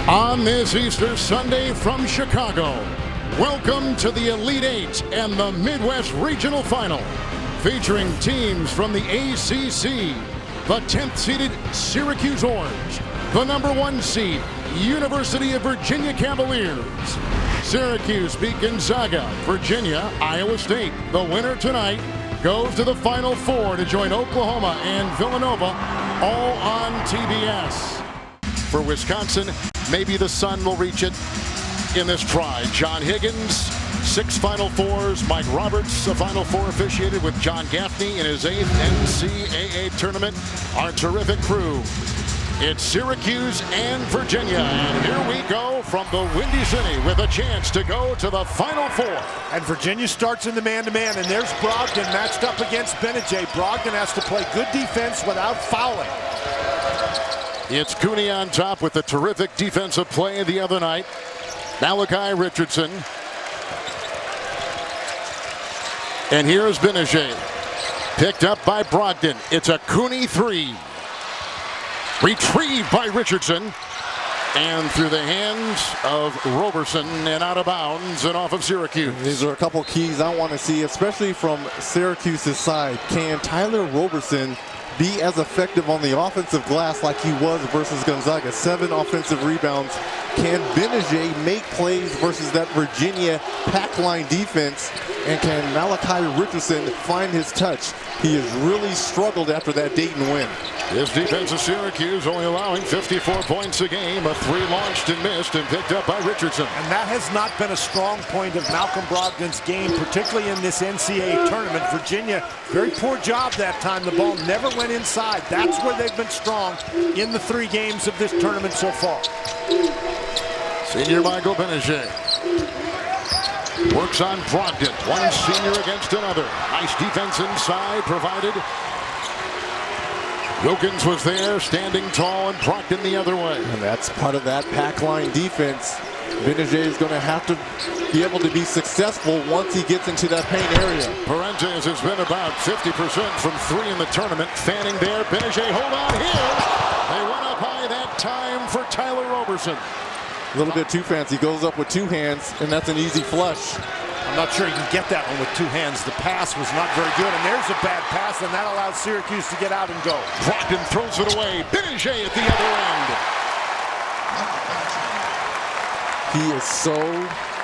On this Easter Sunday from Chicago, welcome to the Elite Eight and the Midwest Regional Final, featuring teams from the ACC, the 10th seeded Syracuse Orange, the number 1 seed University of Virginia Cavaliers. Syracuse beat Gonzaga, Virginia, Iowa State. The winner tonight goes to the Final Four to join Oklahoma and Villanova, all on TBS. For Wisconsin, maybe the sun will reach it in this try. John Higgins, 6 Final Fours. Mike Roberts, a Final Four officiated with John Gaffney in his 8th NCAA tournament. Our terrific crew. It's Syracuse and Virginia, and here we go from the Windy City with a chance to go to the Final Four. And Virginia starts in the man-to-man, and there's Brogdon matched up against Benajay. Brogdon has to play good defense without fouling. It's Cooney on top with the terrific defensive play the other night. Malachi Richardson. And here's Benajay. Picked up by Brogdon. It's a Cooney 3. Retrieved by Richardson. And through the hands of Roberson and out of bounds and off of Syracuse. These are a couple keys I want to see, especially from Syracuse's side. Can Tyler Roberson be as effective on the offensive glass like he was versus Gonzaga? 7 offensive rebounds. Can Benajay make plays versus that Virginia pack line defense? And can Malachi Richardson find his touch? He has really struggled after that Dayton win. His defense of Syracuse only allowing 54 points a game. A 3 launched and missed and picked up by Richardson. And that has not been a strong point of Malcolm Brogdon's game, particularly in this NCAA tournament. Virginia, very poor job that time. The ball never went inside. That's where they've been strong in the 3 games of this tournament so far. Senior Michael Benajay works on Brogdon. One senior against another. Nice defense inside provided. Wilkins was there, standing tall, and Brogdon the other way. And that's part of that pack line defense. Benajay is going to have to be able to be successful once he gets into that paint area. Parentes has been about 50% from 3 in the tournament. Fanning there. Benajay, hold on here. They went up high that time for Tyler Roberson. A little bit too fancy. Goes up with 2 hands, and that's an easy flush. I'm not sure he can get that one with 2 hands. The pass was not very good, and there's a bad pass, and that allows Syracuse to get out and go. Brogdon throws it away. Benajay at the other end. He is so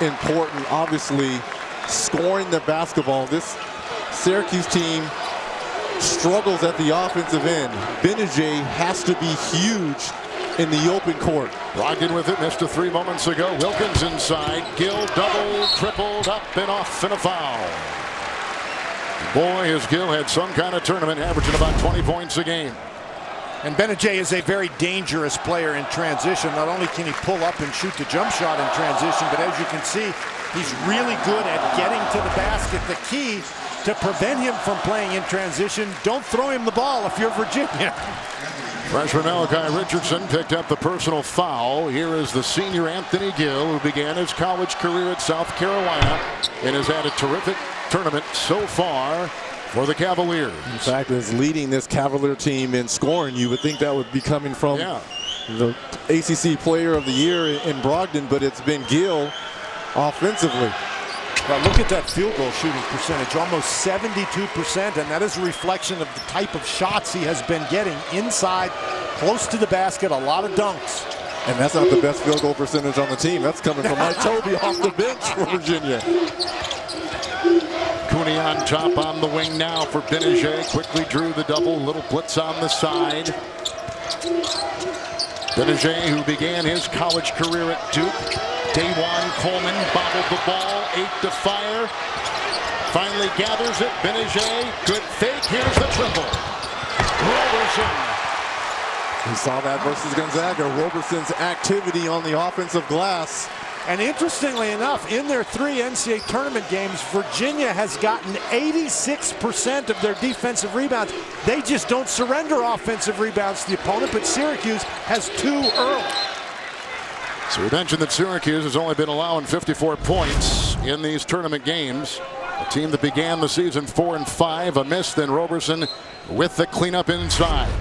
important, obviously, scoring the basketball. This Syracuse team struggles at the offensive end. Benajay has to be huge in the open court. Brogdon with it, missed a 3 moments ago. Wilkins inside. Gill double, tripled up and off and a foul. Boy, has Gill had some kind of tournament, averaging about 20 points a game. And Benajay is a very dangerous player in transition. Not only can he pull up and shoot the jump shot in transition, but as you can see, he's really good at getting to the basket. The key to prevent him from playing in transition, don't throw him the ball if you're Virginia. Freshman Malachi Richardson picked up the personal foul. Here is the senior Anthony Gill, who began his college career at South Carolina and has had a terrific tournament so far for the Cavaliers. In fact, is leading this Cavalier team in scoring. You would think that would be coming from the ACC Player of the Year in Brogdon, but it's been Gill offensively. Well, look at that field goal shooting percentage, almost 72%, and that is a reflection of the type of shots he has been getting inside, close to the basket, a lot of dunks. And that's not the best field goal percentage on the team. That's coming from Mike Toby off the bench for Virginia. Cooney on top on the wing now for Benajay. Quickly drew the double, little blitz on the side. Benajay, who began his college career at Duke. Dajuan Coleman bobbled the ball, 8 to fire. Finally gathers it. Benajay, good fake. Here's the triple. Roberson. We saw that versus Gonzaga. Roberson's activity on the offensive glass. And interestingly enough, in their 3 NCAA tournament games, Virginia has gotten 86% of their defensive rebounds. They just don't surrender offensive rebounds to the opponent, but Syracuse has 2 early. So we mentioned that Syracuse has only been allowing 54 points in these tournament games. A team that began the season 4-5, a miss, then Roberson with the cleanup inside.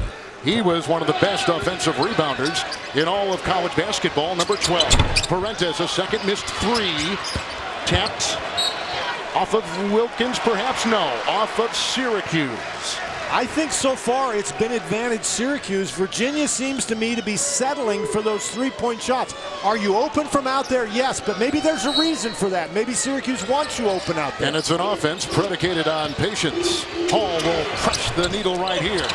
He was one of the best offensive rebounders in all of college basketball, number 12. Parentes, a second missed three. Tapped off of Wilkins, perhaps? No, off of Syracuse. I think so far it's been advantage Syracuse. Virginia seems to me to be settling for those three-point shots. Are you open from out there? Yes, but maybe there's a reason for that. Maybe Syracuse wants you open out there. And it's an offense predicated on patience. Hall will press the needle right here.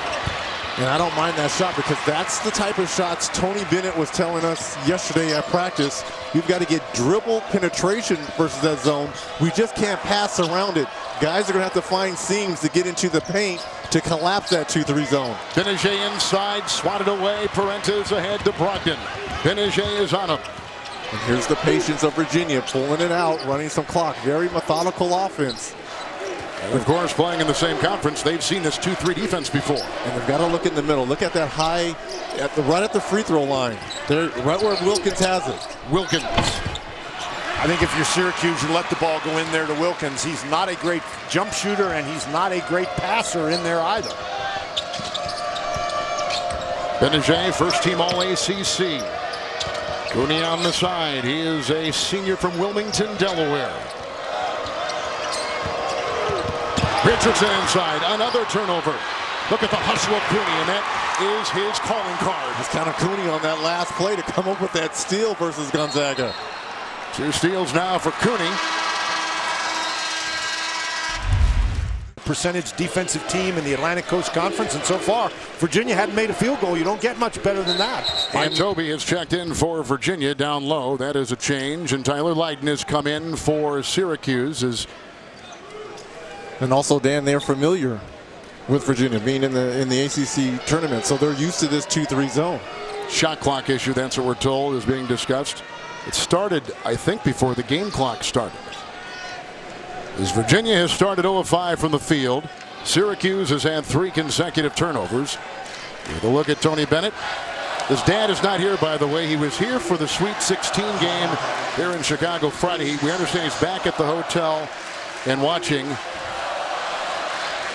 And I don't mind that shot because that's the type of shots Tony Bennett was telling us yesterday at practice. We've got to get dribble penetration versus that zone. We just can't pass around it. Guys are going to have to find seams to get into the paint to collapse that 2-3 zone. Benajay inside, swatted away. Parentes ahead to Brogdon. Benajay is on him. And here's the patience of Virginia, pulling it out, running some clock. Very methodical offense. And of course, playing in the same conference, they've seen this 2-3 defense before. And they've got to look in the middle. Look at that high, right at the free throw line. They're right where Wilkins has it. Wilkins. I think if you're Syracuse, you let the ball go in there to Wilkins. He's not a great jump shooter, and he's not a great passer in there either. Benajay, first team All-ACC. Cooney on the side. He is a senior from Wilmington, Delaware. Richardson inside, another turnover. Look at the hustle of Cooney, and that is his calling card. It's kind of Cooney on that last play to come up with that steal versus Gonzaga. 2 steals now for Cooney. Percentage defensive team in the Atlantic Coast Conference, and so far Virginia hadn't made a field goal. You don't get much better than that. And Toby has checked in for Virginia down low. That is a change, and Tyler Lydon has come in for Syracuse. And also, Dan, they're familiar with Virginia being in the ACC tournament, so they're used to this 2-3 zone. Shot clock issue, that's what we're told, is being discussed. It started, I think, before the game clock started. As Virginia has started 0 of 5 from the field, Syracuse has had 3 consecutive turnovers. With a look at Tony Bennett. His dad is not here, by the way. He was here for the Sweet 16 game here in Chicago Friday. We understand he's back at the hotel and watching.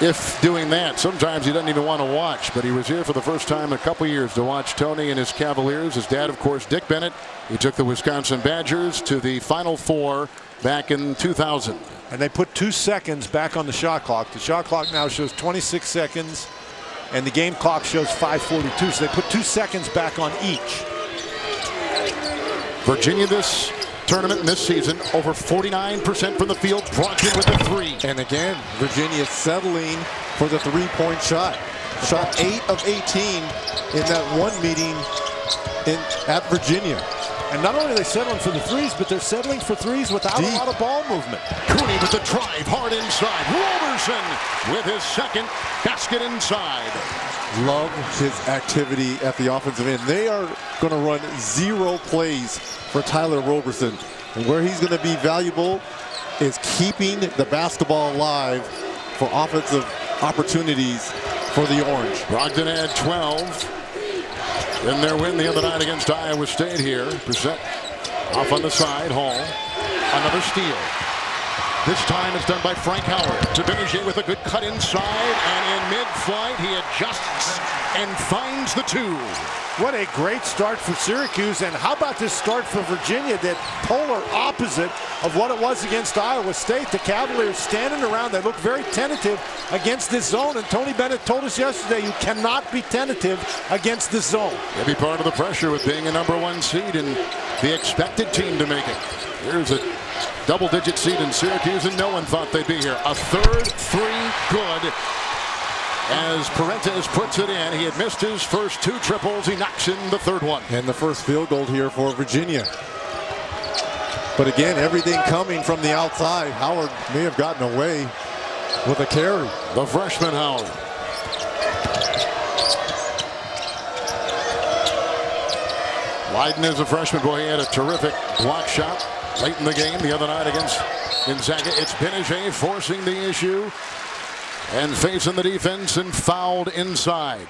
If doing that, sometimes he doesn't even want to watch, but he was here for the first time in a couple years to watch Tony and his Cavaliers. His dad, of course, Dick Bennett. He took the Wisconsin Badgers to the Final Four back in 2000. And they put 2 seconds back on the shot clock. The shot clock now shows 26 seconds, and the game clock shows 5:42. So they put 2 seconds back on each. Virginia this tournament and this season, over 49% from the field. Brogdon with the 3. And again, Virginia settling for the 3-point shot. Shot 8 of 18 in that one meeting at Virginia. And not only are they settling for the threes, but they're settling for threes without a lot of ball movement. Cooney with the drive, hard inside. Roberson with his second basket inside. Love his activity at the offensive end. They are going to run 0 plays for Tyler Roberson. And where he's going to be valuable is keeping the basketball alive for offensive opportunities for the Orange. Brogdon had 12 in their win the other night against Iowa State here. Brissett off on the side. Hall, another steal. This time it's done by Frank Howard to Benajay with a good cut inside, and in mid-flight he adjusts and finds the 2. What a great start for Syracuse, and how about this start for Virginia, that polar opposite of what it was against Iowa State. The Cavaliers standing around, they look very tentative against this zone, and Tony Bennett told us yesterday you cannot be tentative against this zone. They'll be part of the pressure with being a #1 seed and the expected team to make it. Here's a double-digit seed in Syracuse, and no one thought they'd be here. A third 3, good. As Parentes puts it in, he had missed his first 2 triples. He knocks in the 3rd one. And the first field goal here for Virginia. But again, everything coming from the outside. Howard may have gotten away with a carry. The freshman Howard. Lydon is a freshman. Boy, he had a terrific block shot late in the game the other night against Gonzaga. It's Benajay forcing the issue and facing the defense and fouled inside.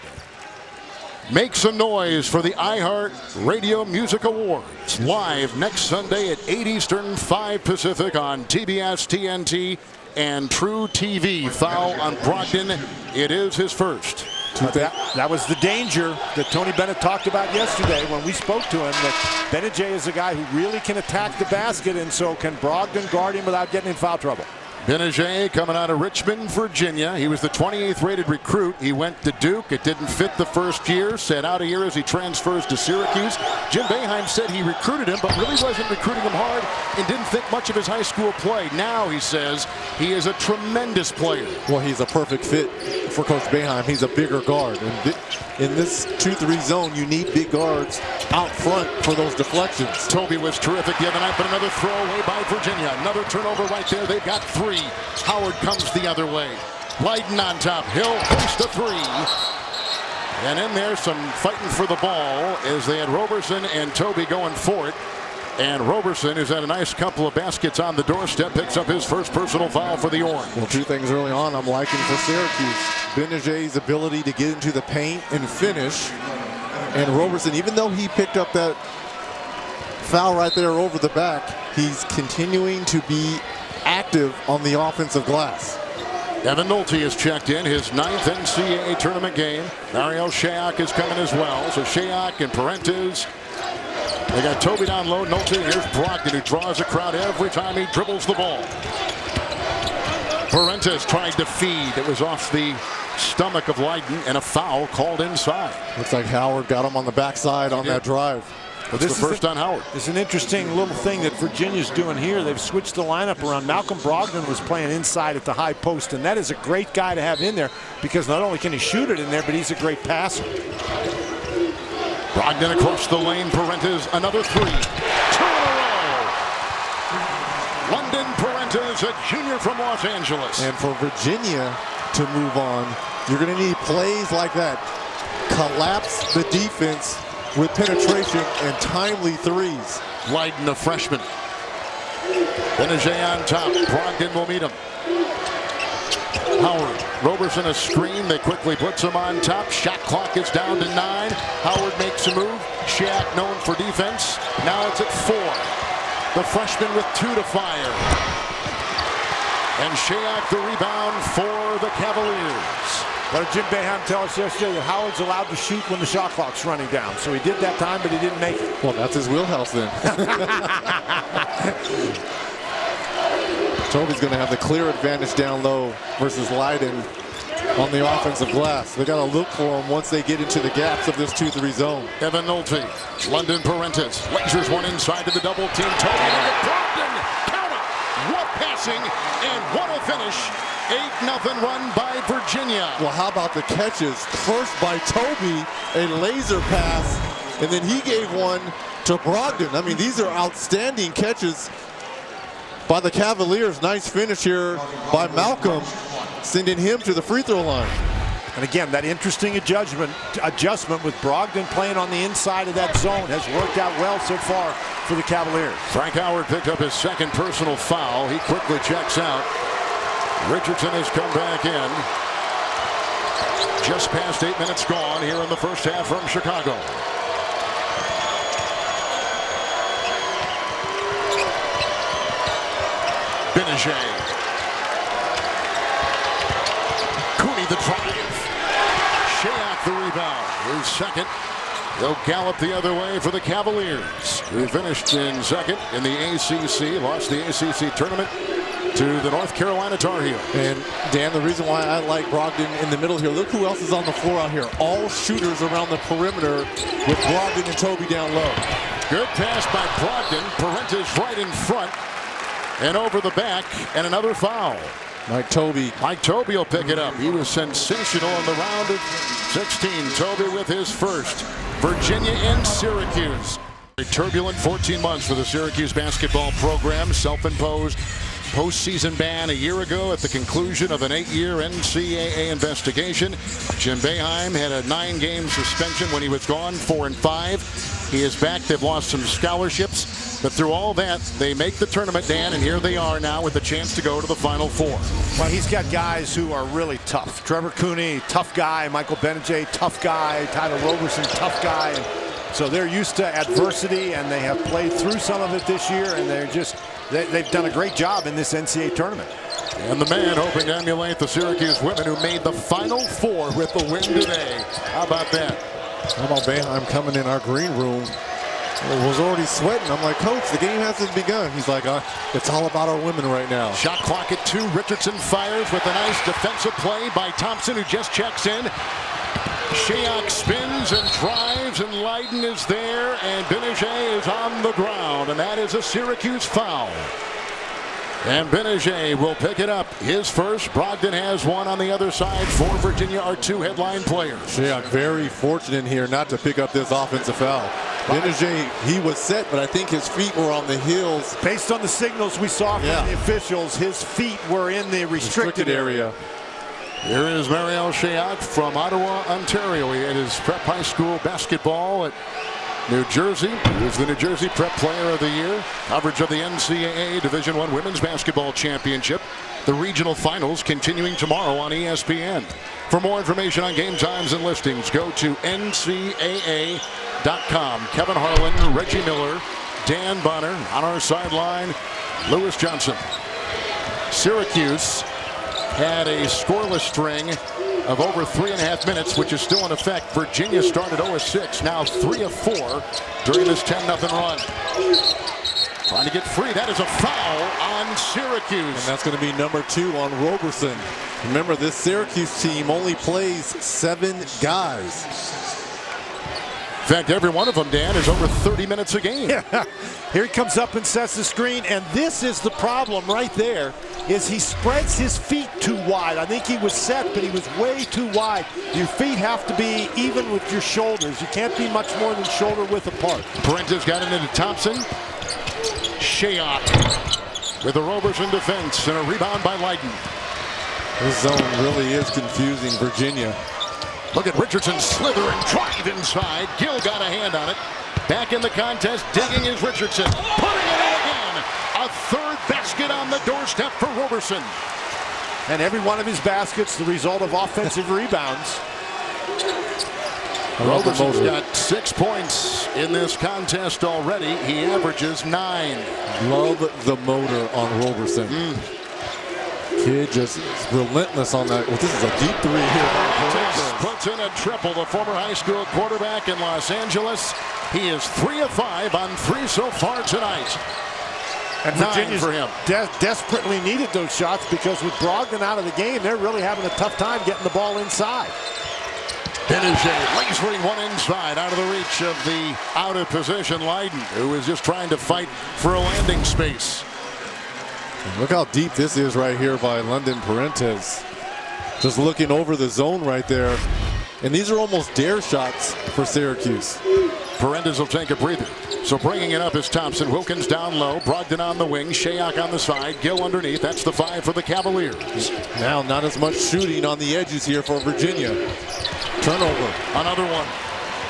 Make some noise for the iHeart Radio Music Awards. Live next Sunday at 8 Eastern, 5 Pacific on TBS, TNT, and True TV. Foul on Brogdon. It is his first. That was the danger that Tony Bennett talked about yesterday when we spoke to him, that Benajay is a guy who really can attack the basket, and so can Brogdon guard him without getting in foul trouble. Benajay coming out of Richmond, Virginia. He was the 28th rated recruit. He went to Duke. It didn't fit the first year. Sat out a year as he transfers to Syracuse. Jim Boeheim said he recruited him, but really wasn't recruiting him hard and didn't think much of his high school play. Now he says he is a tremendous player. Well, he's a perfect fit for Coach Boeheim. He's a bigger guard. And in this 2-3 zone, you need big guards out front for those deflections. Toby was terrific the other night, but another throwaway by Virginia. Another turnover right there. They've got 3. Howard comes the other way. Lydon on top. Hill post a 3. And in there, some fighting for the ball as they had Roberson and Toby going for it. And Roberson, who's had a nice couple of baskets on the doorstep, picks up his first personal foul for the Orange. Well, 2 things early on I'm liking for Syracuse. Benajay's ability to get into the paint and finish. And Roberson, even though he picked up that foul right there over the back, he's continuing to be active on the offensive glass. Evan Nolte has checked in, his 9th NCAA tournament game. Ariel Shayok is coming as well. So Shayok and Parentes. They got Toby down low. Nolte. Here's Brogdon, who draws a crowd every time he dribbles the ball. Parentes tried to feed. It was off the stomach of Lydon, and a foul called inside. Looks like Howard got him on the backside on that drive. That's the first on Howard. It's an interesting little thing that Virginia's doing here. They've switched the lineup around. Malcolm Brogdon was playing inside at the high post, and that is a great guy to have in there because not only can he shoot it in there, but he's a great passer. Brogdon across the lane. Parentes, another 3. 2 in a row. London Parentes, a junior from Los Angeles. And for Virginia to move on, you're going to need plays like that. Collapse the defense with penetration and timely 3s. Lydon, a freshman. Benajay on top. Brogdon will meet him. Howard. Roberson a screen. They quickly puts him on top. Shot clock is down to 9. Howard makes a move. Shaq known for defense. Now it's at 4. The freshman with 2 to fire. And Shaq the rebound for the Cavaliers. What did Jim Boeheim tell us yesterday? That Howard's allowed to shoot when the shot clock's running down. So he did that time, but he didn't make it. Well, that's his wheelhouse then. Toby's going to have the clear advantage down low versus Lydon on the offensive glass. They got to look for him once they get into the gaps of this 2-3 zone. Evan Nolte, London Parentes, lasers one inside to the double team. Toby and Brogdon, count it. What passing and what a finish. 8-0 run by Virginia. Well, how about the catches? First by Toby, a laser pass, and then he gave one to Brogdon. I mean, these are outstanding catches by the Cavaliers. Nice finish here by Malcolm, sending him to the free throw line. And again, that interesting adjustment with Brogdon playing on the inside of that zone has worked out well so far for the Cavaliers. Frank Howard picked up his 2nd personal foul. He quickly checks out. Richardson has come back in. Just past 8 minutes gone here in the first half from Chicago. Benajay. Cooney the drive. Shayok the rebound. His 2nd. They'll gallop the other way for the Cavaliers, who finished in 2nd in the ACC, lost the ACC tournament to the North Carolina Tar Heels. And Dan, the reason why I like Brogdon in the middle here, look who else is on the floor out here. All shooters around the perimeter with Brogdon and Toby down low. Good pass by Brogdon. Parentes right in front and over the back, and another foul. Mike Toby will pick it up. He was sensational in the round of 16. Toby with his first. Virginia and Syracuse. A turbulent 14 months for the Syracuse basketball program. Self-imposed postseason ban a year ago at the conclusion of an 8-year NCAA investigation. Jim Boeheim had a 9-game suspension when he was gone, 4-5. He is back. They've lost some scholarships, but through all that, they make the tournament, Dan, and here they are now with a chance to go to the Final Four. Well, he's got guys who are really tough. Trevor Cooney, tough guy. Michael Benajay, tough guy. Tyler Roberson, tough guy. And so they're used to adversity, and they have played through some of it this year, and they've done a great job in this NCAA tournament. And the man hoping to emulate the Syracuse women who made the Final Four with the win today. How about that? How about Boeheim coming in our green room? Was already sweating. I'm like, Coach, the game hasn't begun. He's like, it's all about our women right now. Shot clock at 2. Richardson fires with a nice defensive play by Thompson, who just checks in. Shayok spins and drives, and Leiden is there, and Benajay is on the ground, and that is a Syracuse foul. And Benajay will pick it up. His first. Brogdon has one on the other side. For Virginia are 2 headline players. Shayok very fortunate here not to pick up this offensive foul. Benajay, he was set, but I think his feet were on the heels. Based on the signals we saw from the officials, his feet were in the restricted area. Here is Mariel Shayok from Ottawa, Ontario. He had his prep high school basketball at New Jersey. He was the New Jersey Prep Player of the Year. Coverage of the NCAA Division I Women's Basketball Championship. The regional finals continuing tomorrow on ESPN. For more information on game times and listings, go to ncaa.com. Kevin Harlan, Reggie Miller, Dan Bonner on our sideline. Lewis Johnson. Syracuse had a scoreless string of over 3.5 minutes, which is still in effect. Virginia started 0-6, now 3-4 during this 10-0 run. Trying to get free. That is a foul on Syracuse. And that's going to be number 2 on Roberson. Remember, this Syracuse team only plays 7 guys. In fact, every one of them, Dan, is over 30 minutes a game. Yeah. Here he comes up and sets the screen, and this is the problem right there, is he spreads his feet too wide. I think he was set, but he was way too wide. Your feet have to be even with your shoulders. You can't be much more than shoulder width apart. Parenta's got it into Thompson. Shayok with a Roberson defense and a rebound by Leiden. This zone really is confusing Virginia. Look at Richardson slithering, drive inside. Gill got a hand on it. Back in the contest, digging is Richardson. Putting it in again. A third basket on the doorstep for Roberson. And every one of his baskets the result of offensive rebounds. Roberson's got 6 points in this contest already. He averages 9. Love the motor on Roberson. Kid just is relentless on that. Well, this is a deep 3 here. Puts in a triple. The former high school quarterback in Los Angeles. He is 3 of 5 on 3 so far tonight. And Virginia's for him. Desperately needed those shots because with Brogdon out of the game, they're really having a tough time getting the ball inside. Benajay lasering one inside out of the reach of the out of position Leiden, who is just trying to fight for a landing space. Look how deep this is right here by London Parentes. Just looking over the zone right there. And these are almost dare shots for Syracuse. Parentes will take a breather. So bringing it up is Thompson. Wilkins down low. Brogdon on the wing. Shayok on the side. Gill underneath. That's the 5 for the Cavaliers. Now not as much shooting on the edges here for Virginia. Turnover. Another one.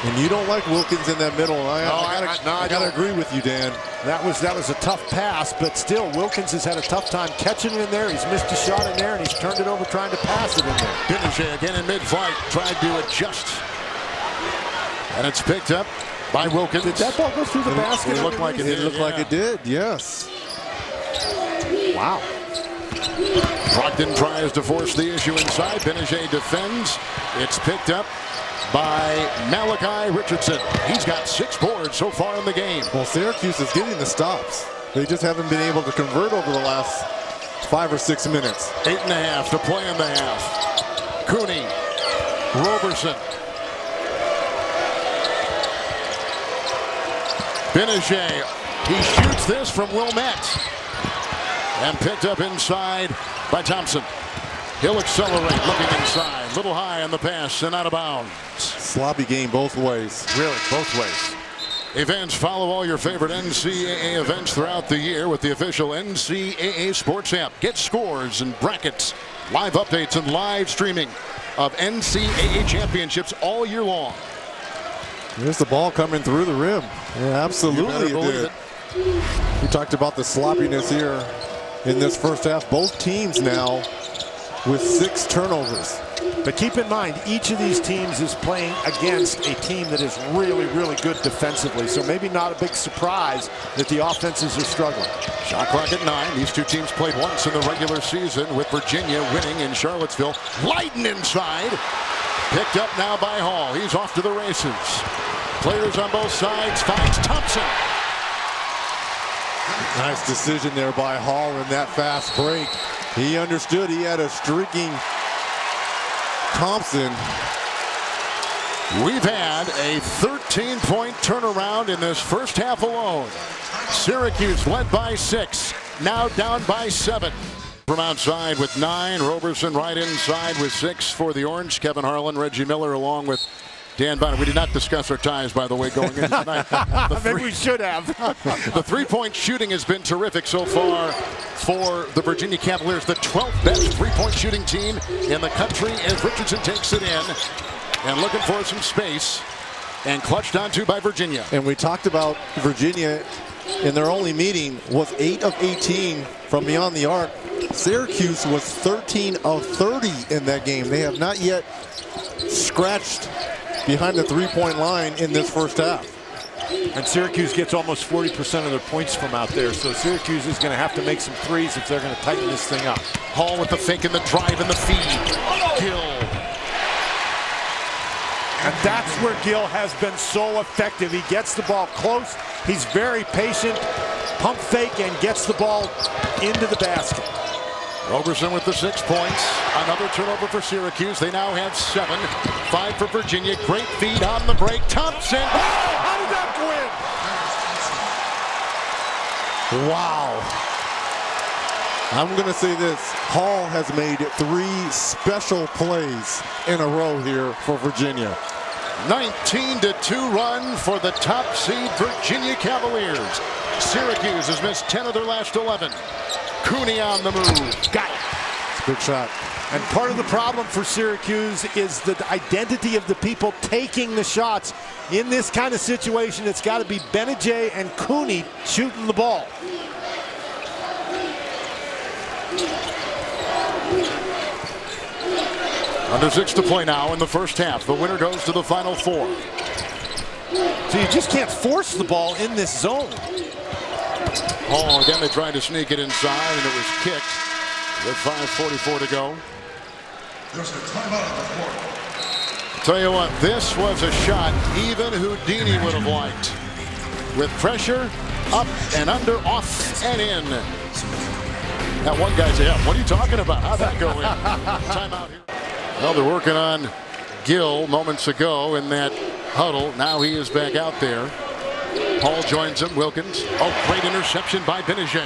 And you don't like Wilkins in that middle. I gotta agree with you, Dan. That was a tough pass, but still Wilkins has had a tough time catching it in there. He's missed a shot in there, and he's turned it over trying to pass it in there. Benajay again in mid-flight, tried to adjust. And it's picked up by Wilkins. Did that ball go through the basket? It looked like it did. It looked like it did, yes. Wow. Brogdon tries to force the issue inside. Benajay defends. It's picked up by Malachi Richardson. He's got 6 boards so far in the game. Well, Syracuse is getting the stops. They just haven't been able to convert over the last 5 or 6 minutes. 8.5 to play in the half. Cooney, Roberson. Benajay, he shoots this from Wilmette. And picked up inside by Thompson. He'll accelerate, looking inside. Little high on the pass and out of bounds. Sloppy game both ways. Really, both ways. Events, follow all your favorite NCAA events throughout the year with the official NCAA Sports app. Get scores and brackets, live updates, and live streaming of NCAA championships all year long. There's the ball coming through the rim. Yeah, absolutely it did. We talked about the sloppiness here in this first half. Both teams now with 6 turnovers. But keep in mind, each of these teams is playing against a team that is really, really good defensively. So maybe not a big surprise that the offenses are struggling. Shot clock at 9. These two teams played once in the regular season, with Virginia winning in Charlottesville. Lighten inside. Picked up now by Hall. He's off to the races. Players on both sides. Finds Thompson. Nice decision there by Hall in that fast break. He understood he had a streaking Thompson. We've had a 13-point turnaround in this first half alone. Syracuse led by 6, now down by 7. From outside with 9, Roberson right inside with 6 for the Orange. Kevin Harlan, Reggie Miller along with Dan Bonner. We did not discuss our ties, by the way, going into tonight. Maybe we should have. The three-point shooting has been terrific so far for the Virginia Cavaliers, the 12th best three-point shooting team in the country, as Richardson takes it in and looking for some space, and clutched onto by Virginia. And we talked about Virginia in their only meeting was 8 of 18 from beyond the arc. Syracuse was 13 of 30 in that game. They have not yet scratched behind the three-point line in this first half. And Syracuse gets almost 40% of their points from out there. So Syracuse is going to have to make some threes if they're going to tighten this thing up. Hall with the fake and the drive and the feed. Gill. And that's where Gill has been so effective. He gets the ball close. He's very patient. Pump fake and gets the ball into the basket. Roberson with the 6 points. Another turnover for Syracuse. They now have 7. 5 for Virginia. Great feed on the break. Thompson. Oh, how did that go in? Wow. I'm going to say this. Hall has made 3 special plays in a row here for Virginia. 19-2 run for the top seed Virginia Cavaliers. Syracuse has missed 10 of their last 11. Cooney on the move. Got it. Good shot. And part of the problem for Syracuse is the identity of the people taking the shots. In this kind of situation, it's got to be Benajay and Cooney shooting the ball. Under 6 to play now in the first half. The winner goes to the Final Four. So you just can't force the ball in this zone. Oh, again, they tried to sneak it inside, and it was kicked with 5:44 to go. There's a timeout on the court. Tell you what, this was a shot even Houdini would have liked. With pressure, up and under, off and in. That one guy said, yeah, what are you talking about? How'd that go in? Timeout here. Well, they're working on Gill moments ago in that huddle. Now he is back out there. Hall joins him. Wilkins. Oh, great interception by Benajay.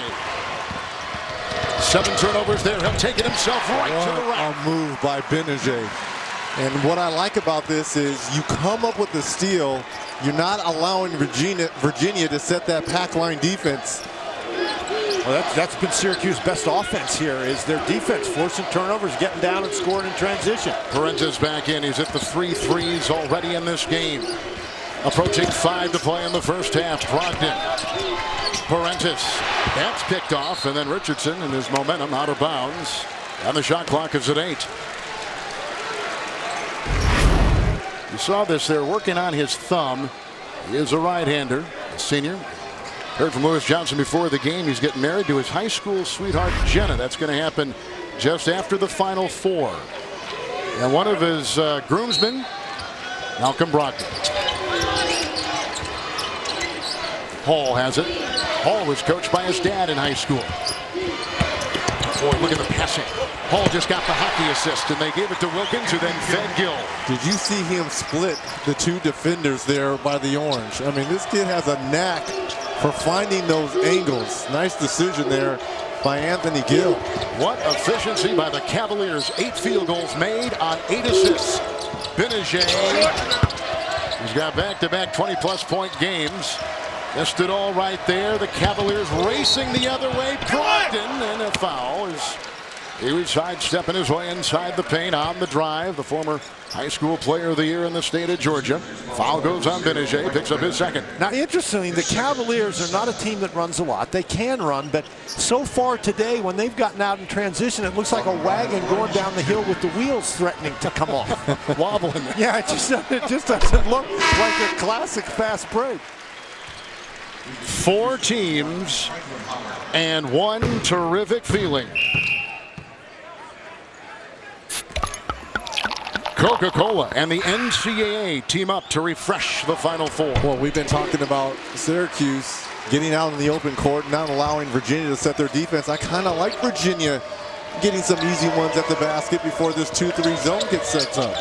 7 turnovers there. He'll take it himself right to the rack. A move by Benajay. And what I like about this is you come up with the steal. You're not allowing Virginia to set that pack line defense. Well, that's been Syracuse's best offense here, is their defense, forcing turnovers, getting down and scoring in transition. Parentes back in. He's hit the 3 threes already in this game. Approaching 5 to play in the first half. Brogdon. Parentes. That's picked off, and then Richardson and his momentum out of bounds. And the shot clock is at 8. You saw this there, working on his thumb. He is a right-hander, a senior. Heard from Lewis Johnson before the game. He's getting married to his high school sweetheart, Jenna. That's going to happen just after the Final Four. And one of his groomsmen, Malcolm Brogdon. Hall has it. Hall was coached by his dad in high school. Boy, look at the passing. Hall just got the hockey assist, and they gave it to Wilkins, who then fed Gill. Did you see him split the 2 defenders there by the Orange? I mean, this kid has a knack for finding those angles. Nice decision there by Anthony Gill. What efficiency by the Cavaliers. 8 field goals made on 8 assists. Benajay, he's got back-to-back 20-plus point games. Missed it all right there. The Cavaliers racing the other way. Brogdon, and a foul. He was sidestepping his way inside the paint on the drive. The former High school player of the year in the state of Georgia. Foul goes on Benajay, picks up his second. Now, interestingly, the Cavaliers are not a team that runs a lot. They can run, but so far today, when they've gotten out in transition, it looks like a wagon going down the hill with the wheels threatening to come off. Wobbling. Yeah, it just doesn't look like a classic fast break. 4 teams and one terrific feeling. Coca-Cola and the NCAA team up to refresh the Final Four. Well, we've been talking about Syracuse getting out in the open court, not allowing Virginia to set their defense. I kind of like Virginia getting some easy ones at the basket before this 2-3 zone gets set up.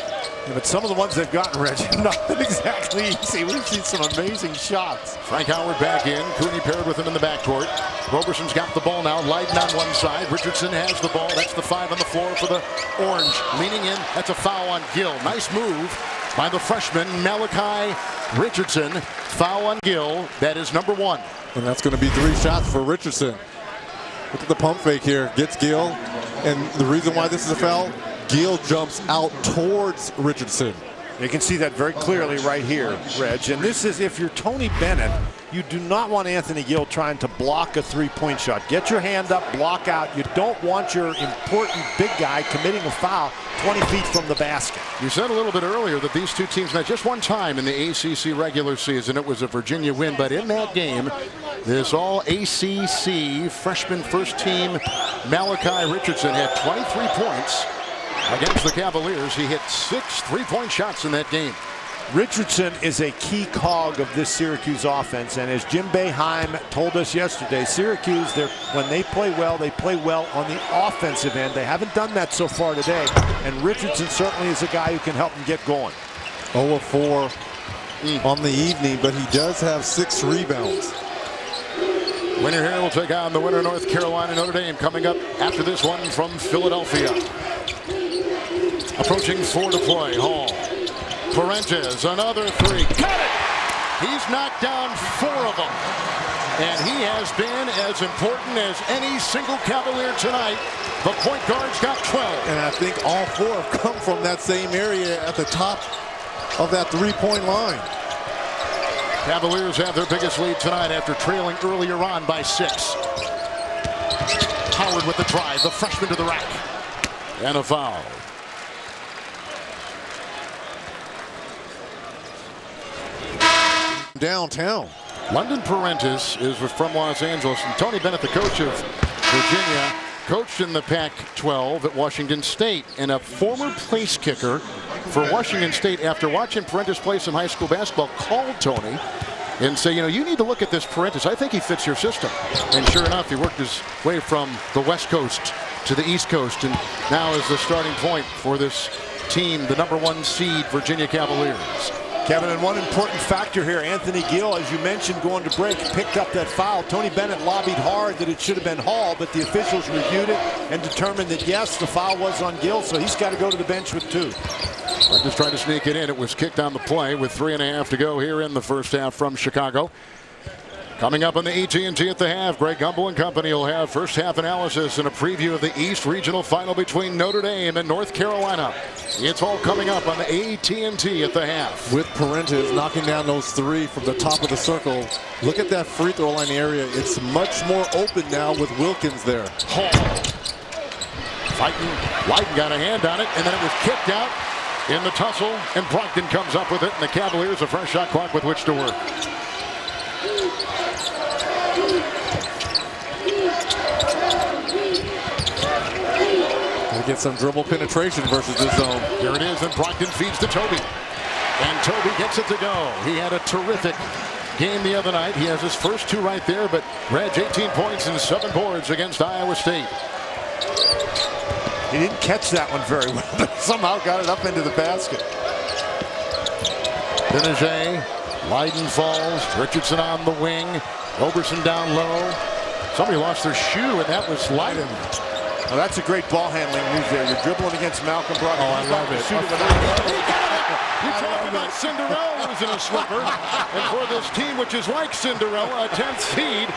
Yeah, but some of the ones they've gotten, Reggie, not exactly easy. We've seen some amazing shots. Frank Howard back in. Cooney paired with him in the backcourt. Roberson's got the ball now. Leiden on one side. Richardson has the ball. That's the 5 on the floor for the Orange. Leaning in. That's a foul on Gill. Nice move by the freshman, Malachi Richardson. Foul on Gill. That is number 1. And that's going to be 3 shots for Richardson. Look at the pump fake here. Gets Gill. And the reason why this is a foul, Gill jumps out towards Richardson. You can see that very clearly right here, Reg. And this is, if you're Tony Bennett, you do not want Anthony Gill trying to block a 3-point shot. Get your hand up, block out. You don't want your important big guy committing a foul 20 feet from the basket. You said a little bit earlier that these 2 teams met just one time in the ACC regular season. It was a Virginia win, but in that game, this all ACC freshman first team Malachi Richardson had 23 points. Against the Cavaliers, he hit 6 3-point shots in that game. Richardson is a key cog of this Syracuse offense, and as Jim Boeheim told us yesterday, Syracuse, when they play well on the offensive end. They haven't done that so far today, and Richardson certainly is a guy who can help them get going. 0 of 4 on the evening, but he does have 6 rebounds. Winner here will take on the winner, North Carolina Notre Dame, coming up after this one from Philadelphia. Approaching 4 to play. Hall. Parentes, another 3. Got it! He's knocked down 4 of them. And he has been as important as any single Cavalier tonight. The point guard's got 12. And I think all 4 have come from that same area at the top of that 3-point line. Cavaliers have their biggest lead tonight after trailing earlier on by 6. Howard with the drive, the freshman to the rack. And a foul. Downtown. London Parentes is from Los Angeles, and Tony Bennett, the coach of Virginia, coached in the Pac-12 at Washington State, and a former place kicker for Washington State, after watching Parentes play some high school basketball, called Tony and say, you need to look at this Parentes. I think he fits your system. And sure enough, he worked his way from the West Coast to the East Coast, and now is the starting point for this team, the number 1 seed Virginia Cavaliers. Kevin, and one important factor here, Anthony Gill, as you mentioned, going to break, picked up that foul. Tony Bennett lobbied hard that it should have been Hall, but the officials reviewed it and determined that, yes, the foul was on Gill, so he's got to go to the bench with 2. Just trying to sneak it in. It was kicked on the play with 3.5 to go here in the first half from Chicago. Coming up on the AT&T at the half, Greg Gumbel and company will have first half analysis and a preview of the East Regional Final between Notre Dame and North Carolina. It's all coming up on the AT&T at the half. With Parentes knocking down those 3 from the top of the circle, look at that free throw line area. It's much more open now with Wilkins there. Hall fighting. Leiden got a hand on it, and then it was kicked out in the tussle, and Brogdon comes up with it, and the Cavaliers a fresh shot clock with which to work. Get some dribble penetration versus this zone. Here it is, and Brogdon feeds to Toby. And Toby gets it to go. He had a terrific game the other night. He has his first 2 right there, but Reg, 18 points and 7 boards against Iowa State. He didn't catch that one very well, but somehow got it up into the basket. Benajay, Leiden falls, Richardson on the wing, Roberson down low. Somebody lost their shoe, and that was Leiden. Well, that's a great ball handling move there. You're dribbling against Malcolm Brogdon. Oh, I love it. You talk about Cinderella was in a slipper. And for this team, which is like Cinderella, a 10th seed,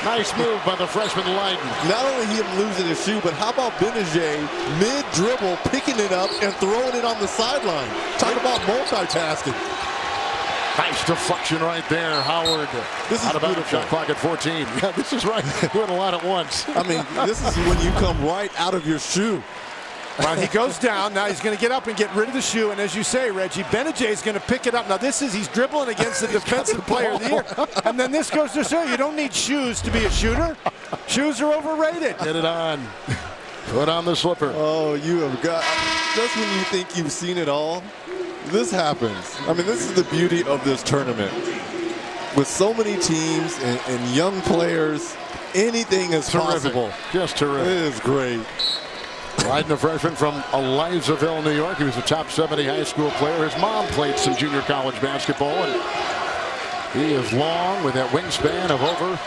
Nice move by the freshman Leiden. Not only him losing his shoe, but how about Benajay mid-dribble picking it up and throwing it on the sideline? Talk about multitasking. Nice deflection right there, Howard. This is out of bounds, beautiful. shot clock at 14. Yeah, this is right. Doing a lot at once. I mean, this is when you come right out of your shoe. Well, he goes down. Now he's going to get up and get rid of the shoe. And as you say, Reggie, Benajay is going to pick it up. Now he's dribbling against the defensive player of the year. And then this goes to show you don't need shoes to be a shooter. Shoes are overrated. Get it on. Put on the slipper. Oh, you have got, just when you think you've seen it all, this happens. I mean, this is the beauty of this tournament. With so many teams and young players, anything is Terrific. possible. Just terrific. It is great. Leiden, a freshman from Elizaville, New York. He was a top 70 high school player. His mom played some junior college basketball, and he is long with that wingspan of over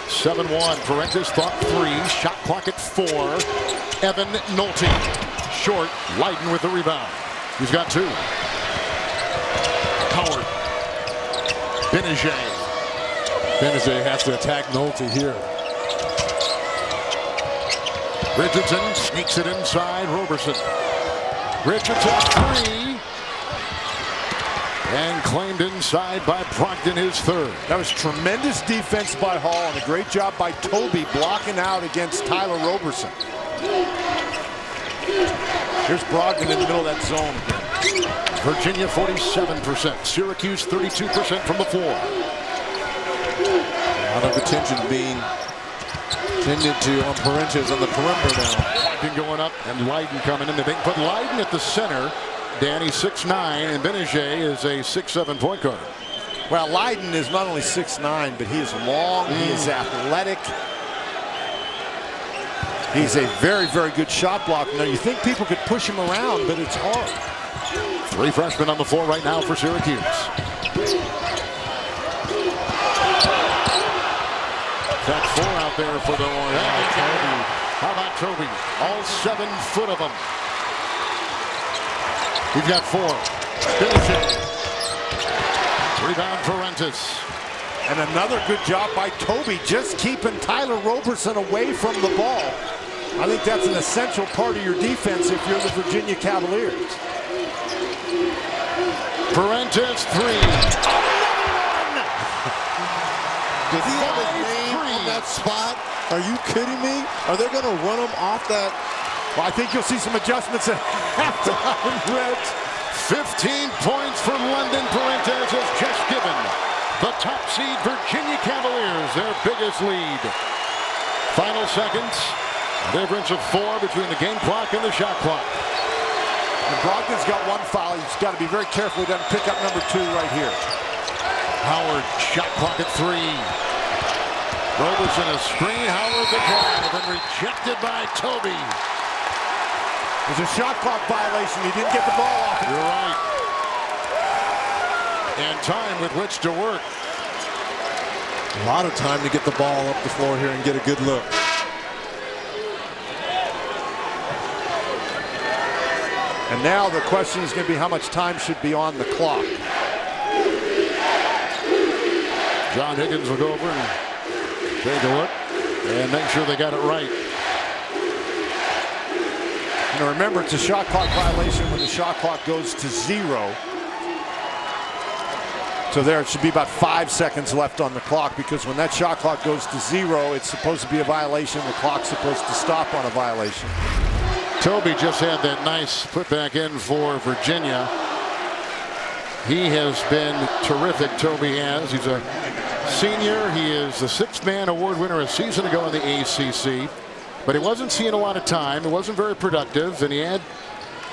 7'1". Parentis thought 3. Shot clock at 4. Evan Nolte. Short. Leiden with the rebound. He's got 2. Howard. Benajay. Benajay has to attack Nolte here. Richardson sneaks it inside. Roberson. Richardson 3. And claimed inside by Brogdon, his 3rd. That was tremendous defense by Hall and a great job by Toby blocking out against Tyler Roberson. Here's Brogdon in the middle of that zone. Virginia 47%. Syracuse 32% from the floor. A lot of attention being tended to on Parentis on the perimeter now. Leiden going up and Leiden coming in. They put Leiden at the center. Danny 6'9", and Benajay is a 6'7" point guard. Well, Leiden is not only 6'9", but he is long, he is athletic. He's a very, very good shot blocker. Now, you think people could push him around, but it's hard. 3 freshmen on the floor right now for Syracuse. That's 4 out there for the Orange. How about Toby? All 7 foot of them. He's got 4. Benajay. Rebound Parentis. And another good job by Toby, just keeping Tyler Roberson away from the ball. I think that's an essential part of your defense if you're the Virginia Cavaliers. Parentis 3. Does he have his name on that spot? Are you kidding me? Are they going to run him off that? Well, I think you'll see some adjustments at halftime, Reg. 15 points for London. Parentis has just given the top seed Virginia Cavaliers their biggest lead. Final seconds. Difference of 4 between the game clock and the shot clock. And Brogdon's got 1 foul. He's got to be very careful he doesn't pick up number 2 right here. Howard, shot clock at 3. Roberson a screen. Howard the drive and rejected by Toby. There's a shot clock violation. He didn't get the ball off. You're right. And time with which to work. A lot of time to get the ball up the floor here and get a good look. And now the question is going to be how much time should be on the clock. John Higgins will go over and take a look and make sure they got it right. You know, remember, it's a shot clock violation when the shot clock goes to 0. So there should be about 5 seconds left on the clock, because when that shot clock goes to 0, it's supposed to be a violation. The clock's supposed to stop on a violation. Toby just had that nice putback in for Virginia. He has been terrific, Toby has. He's a senior. He is the 6th-man award winner a season ago in the ACC. But he wasn't seeing a lot of time. It wasn't very productive. And he had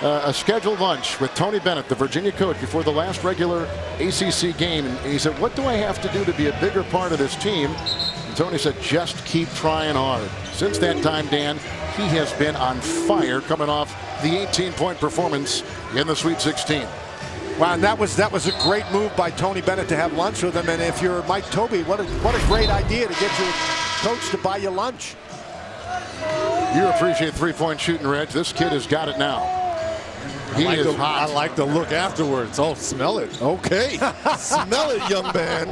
a scheduled lunch with Tony Bennett, the Virginia coach, before the last regular ACC game. And he said, what do I have to do to be a bigger part of this team? And Tony said, just keep trying hard. Since that time, Dan, he has been on fire, coming off the 18-point performance in the Sweet 16. Wow, and that was a great move by Tony Bennett to have lunch with him. And if you're Mike Toby, what a great idea to get your coach to buy you lunch. You appreciate 3-point shooting, Reg. This kid has got it now. He is hot. I like the look afterwards. Oh, smell it. Okay. Smell it, young man.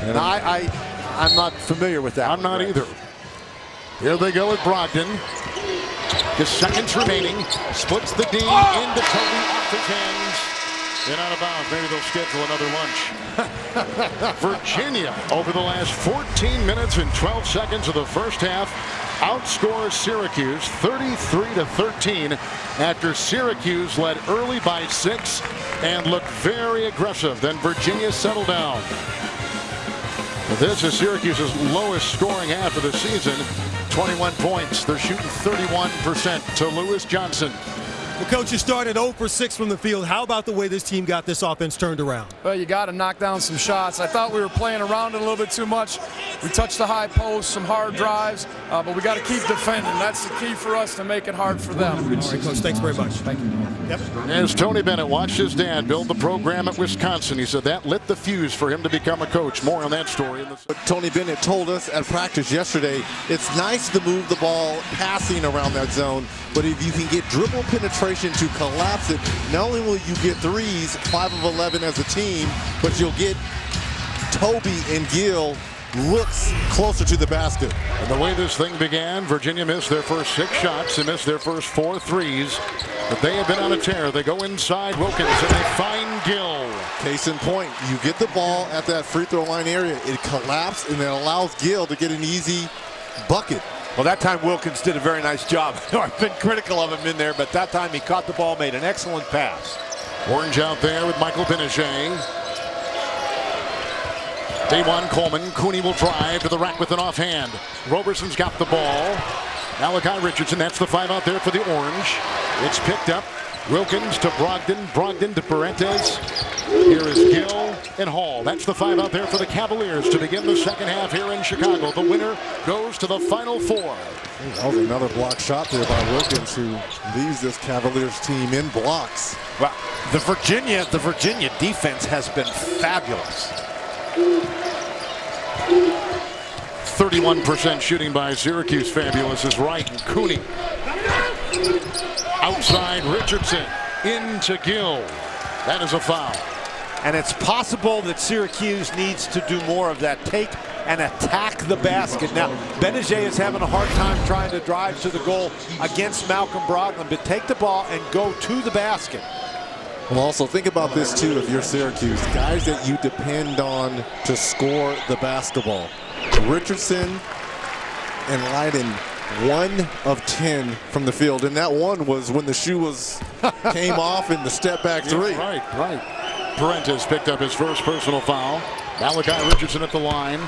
And I'm not familiar with that. I'm not either. Here they go with Brogdon. Just seconds remaining. Splits the D into Toby off his hands. And out of bounds. Maybe they'll schedule another lunch. Virginia, over the last 14 minutes and 12 seconds of the first half, outscores Syracuse 33-13 after Syracuse led early by 6 and looked very aggressive. Then Virginia settled down. This is Syracuse's lowest scoring half of the season. 21 points. They're shooting 31% to Lewis Johnson. The coaches started 0 for 6 from the field. How about the way this team got this offense turned around? Well, you got to knock down some shots. I thought we were playing around it a little bit too much. We touched the high post, some hard drives, but we got to keep defending. That's the key for us to make it hard for them. All right, Coach, thanks very much. Thank you. Yep. As Tony Bennett watched his dad build the program at Wisconsin, he said that lit the fuse for him to become a coach. More on that story. Tony Bennett told us at practice yesterday, it's nice to move the ball passing around that zone, but if you can get dribble penetration to collapse it, not only will you get threes, 5 of 11 as a team, but you'll get Toby and Gill looks closer to the basket. And the way this thing began, Virginia missed their first 6 shots. They missed their first 4 threes. But they have been on a tear. They go inside Wilkins and they find Gill. Case in point, you get the ball at that free throw line area. It collapsed and it allows Gill to get an easy bucket. Well, that time Wilkins did a very nice job. I've been critical of him in there, but that time he caught the ball, made an excellent pass. Orange out there with Michael Pinochet. Day-one Coleman. Cooney will drive to the rack with an offhand. Roberson's got the ball. Malachi Richardson, that's the 5 out there for the Orange. It's picked up. Wilkins to Brogdon. Brogdon to Parentes. Here is Gill and Hall. That's the 5 out there for the Cavaliers to begin the second half here in Chicago. The winner goes to the Final Four. That was another block shot there by Wilkins, who leaves this Cavaliers team in blocks. Well, the Virginia defense has been fabulous. 31% shooting by Syracuse. Fabulous is right. And Cooney. Outside Richardson. Into Gill. That is a foul. And it's possible that Syracuse needs to do more of that. Take and attack the basket. Now, Benajay is having a hard time trying to drive to the goal against Malcolm Brogdon, but take the ball and go to the basket. Well, also think about this too if you're Syracuse. Guys that you depend on to score the basketball. Richardson and Leiden, 1 of 10 from the field. And that one was when the shoe came off in the step back 3. Yeah, right. Parentes picked up his first personal foul. Malachi Richardson at the line.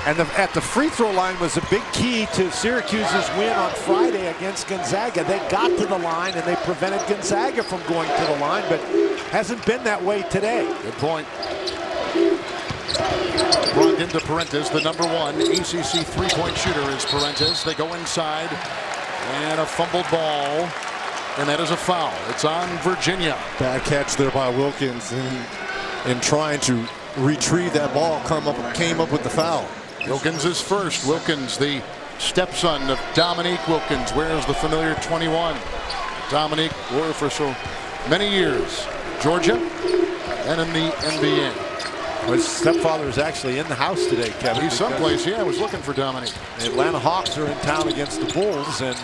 And at the free throw line was a big key to Syracuse's win on Friday against Gonzaga. They got to the line and they prevented Gonzaga from going to the line, but hasn't been that way today. Good point. Brogdon to Parentes, the number 1 ACC three-point shooter is Parentes. They go inside and a fumbled ball, and that is a foul. It's on Virginia. Bad catch there by Wilkins in trying to retrieve that ball, came up with the foul. Wilkins is first. Wilkins, the stepson of Dominique Wilkins, wears the familiar 21. Dominique wore for so many years. Georgia and in the NBA. Well, his stepfather is actually in the house today, Kevin. He's someplace. Yeah, I was looking for Dominique. The Atlanta Hawks are in town against the Bulls, and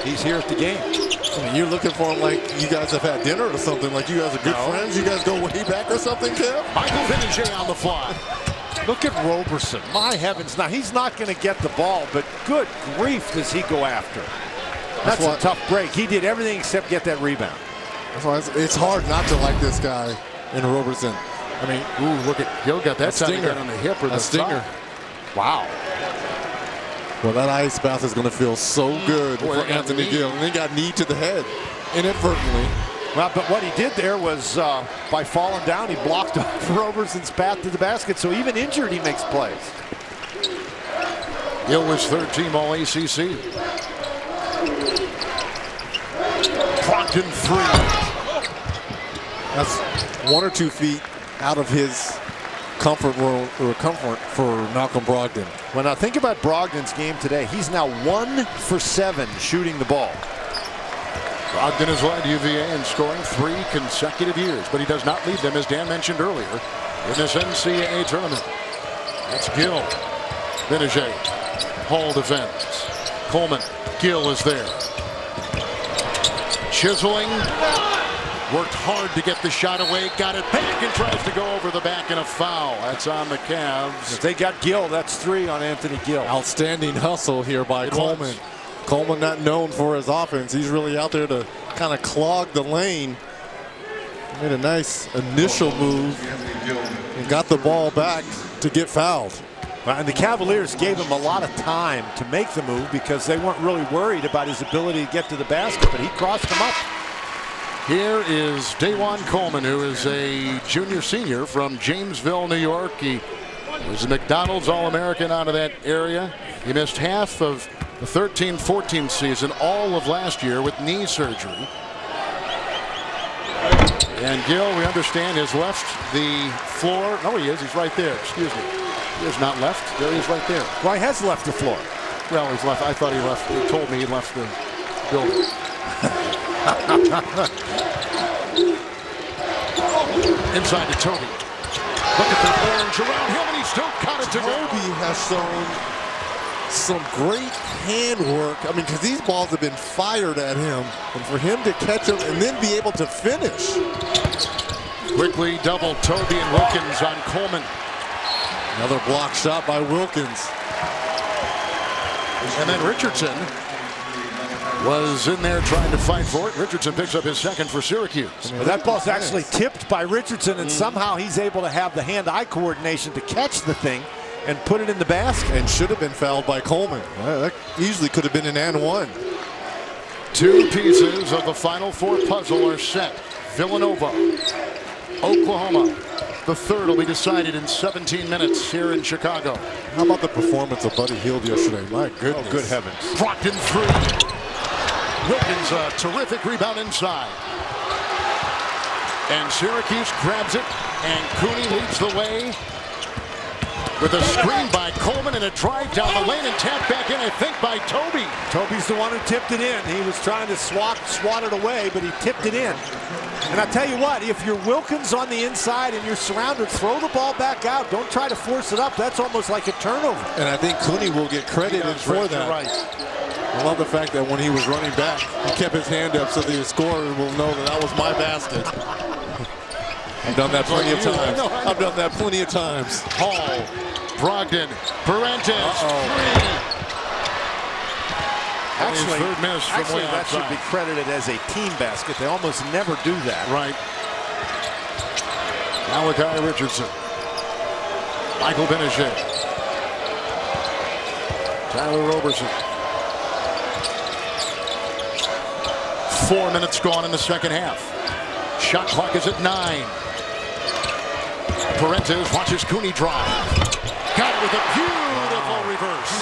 he's here at the game. I mean, you're looking for him like you guys have had dinner or something, like you guys are good friends. You guys go way back or something, Kev? Michael Pinochet on the fly. Look at Roberson. My heavens. Now, he's not going to get the ball, but good grief does he go after. That's a tough break. He did everything except get that rebound. That's why it's hard not to like this guy in Roberson. I mean, ooh, look at Gill got that stinger on the hip or the stinger. Wow. Well, that ice bath is going to feel so good for Anthony Gill. And he got knee to the head inadvertently. Well, but what he did there was by falling down, he blocked off Roberson's path to the basket. So even injured, he makes plays. Gill was third team All ACC. Brogdon 3. That's 1 or 2 feet out of his comfort for Malcolm Brogdon. Well, now think about Brogdon's game today. He's now 1 for 7 shooting the ball. Brogdon has led UVA in scoring 3 consecutive years, but he does not lead them, as Dan mentioned earlier, in this NCAA tournament. That's Gill. Benajay. Hall defends. Coleman. Gill is there. Chiseling. Worked hard to get the shot away. Got it back and tries to go over the back and a foul. That's on the Cavs. If they got Gill, that's 3 on Anthony Gill. Outstanding hustle here by Coleman. was. Coleman not known for his offense. He's really out there to kind of clog the lane. Made a nice initial move and got the ball back to get fouled. And the Cavaliers gave him a lot of time to make the move because they weren't really worried about his ability to get to the basket, but he crossed him up. Here is Dajuan Coleman, who is a junior-senior from Jamesville, New York. He was a McDonald's All-American out of that area. He missed half of the 13-14 season, all of last year with knee surgery. And Gill, we understand, has left the floor. No, he is. He's right there. Excuse me. He is not left. There he is right there. Well, he has left the floor. Well, he's left. I thought he left. He told me he left the building. Inside to Toby. Look at the orange around him, and he still got it to go. Toby has shown some great handwork. I mean, because these balls have been fired at him, and for him to catch them and then be able to finish. Quickly double Toby and Wilkins on Coleman. Another block shot by Wilkins. And then Richardson was in there trying to fight for it. Richardson picks up his second for Syracuse. Well, that ball's actually tipped by Richardson, and somehow he's able to have the hand-eye coordination to catch the thing and put it in the basket. And should have been fouled by Coleman. That easily could have been an and one. 2 pieces of the Final Four puzzle are set. Villanova, Oklahoma. The third will be decided in 17 minutes here in Chicago. How about the performance of Buddy Hield yesterday? My goodness. Oh, good heavens. Brogdon 3. Wilkins a terrific rebound inside. And Syracuse grabs it, and Cooney leads the way with a screen by Coleman and a drive down the lane and tapped back in, I think, by Toby. Toby's the one who tipped it in. He was trying to swat it away, but he tipped it in. And I tell you what, if you're Wilkins on the inside and you're surrounded, throw the ball back out. Don't try to force it up. That's almost like a turnover. And I think Cooney will get credited for that. Right. I love the fact that when he was running back, he kept his hand up so the scorer will know that that was my basket. I've done that plenty of times. I've done that plenty of times. Hall, Brogdon, Parentis, 3. Actually, third miss from way that outside. should be credited as a team basket. They almost never do that. Right. Malachi Richardson. Michael Benajay. Tyler Roberson. 4 minutes gone in the second half. Shot clock is at 9. Parentis watches Cooney drive. Got it with a beautiful reverse.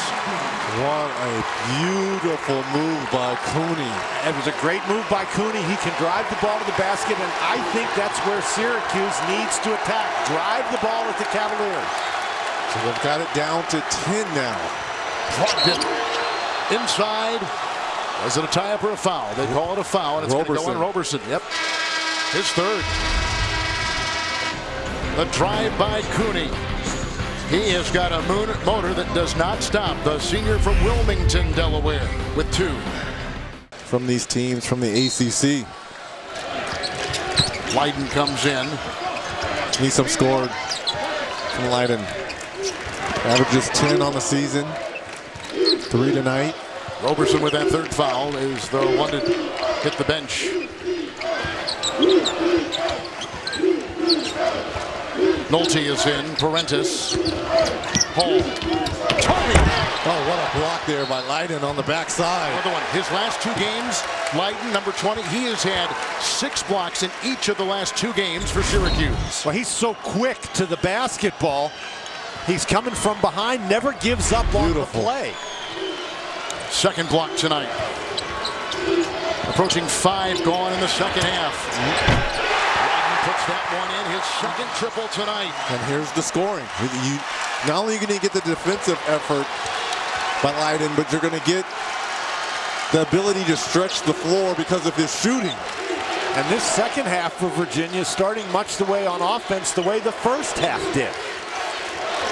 What a beautiful move by Cooney. It was a great move by Cooney. He can drive the ball to the basket, and I think that's where Syracuse needs to attack. Drive the ball at the Cavaliers. So they've got it down to 10 now. Brogdon inside. Is it a tie-up or a foul? They call it a foul, and it's going to go on Roberson. Yep. His third. The drive by Cooney. He has got a motor that does not stop. The senior from Wilmington, Delaware, with 2. From these teams from the ACC. Leiden comes in. Need some scored from Leiden. Averages 10 on the season. 3 tonight. Roberson with that third foul is the one to hit the bench. Nolte is in. Parentis. Hall. Toby. Oh, what a block there by Leiden on the backside. Another one. His last 2 games, Leiden, number 20, he has had 6 blocks in each of the last 2 games for Syracuse. Well, he's so quick to the basketball. He's coming from behind, never gives up on the play. Second block tonight. Approaching 5 gone in the second half. Leiden puts that one in, his second triple tonight. And here's the scoring. Not only are you going to get the defensive effort by Leiden, but you're going to get the ability to stretch the floor because of his shooting. And this second half for Virginia is starting much the way on offense, the way the first half did.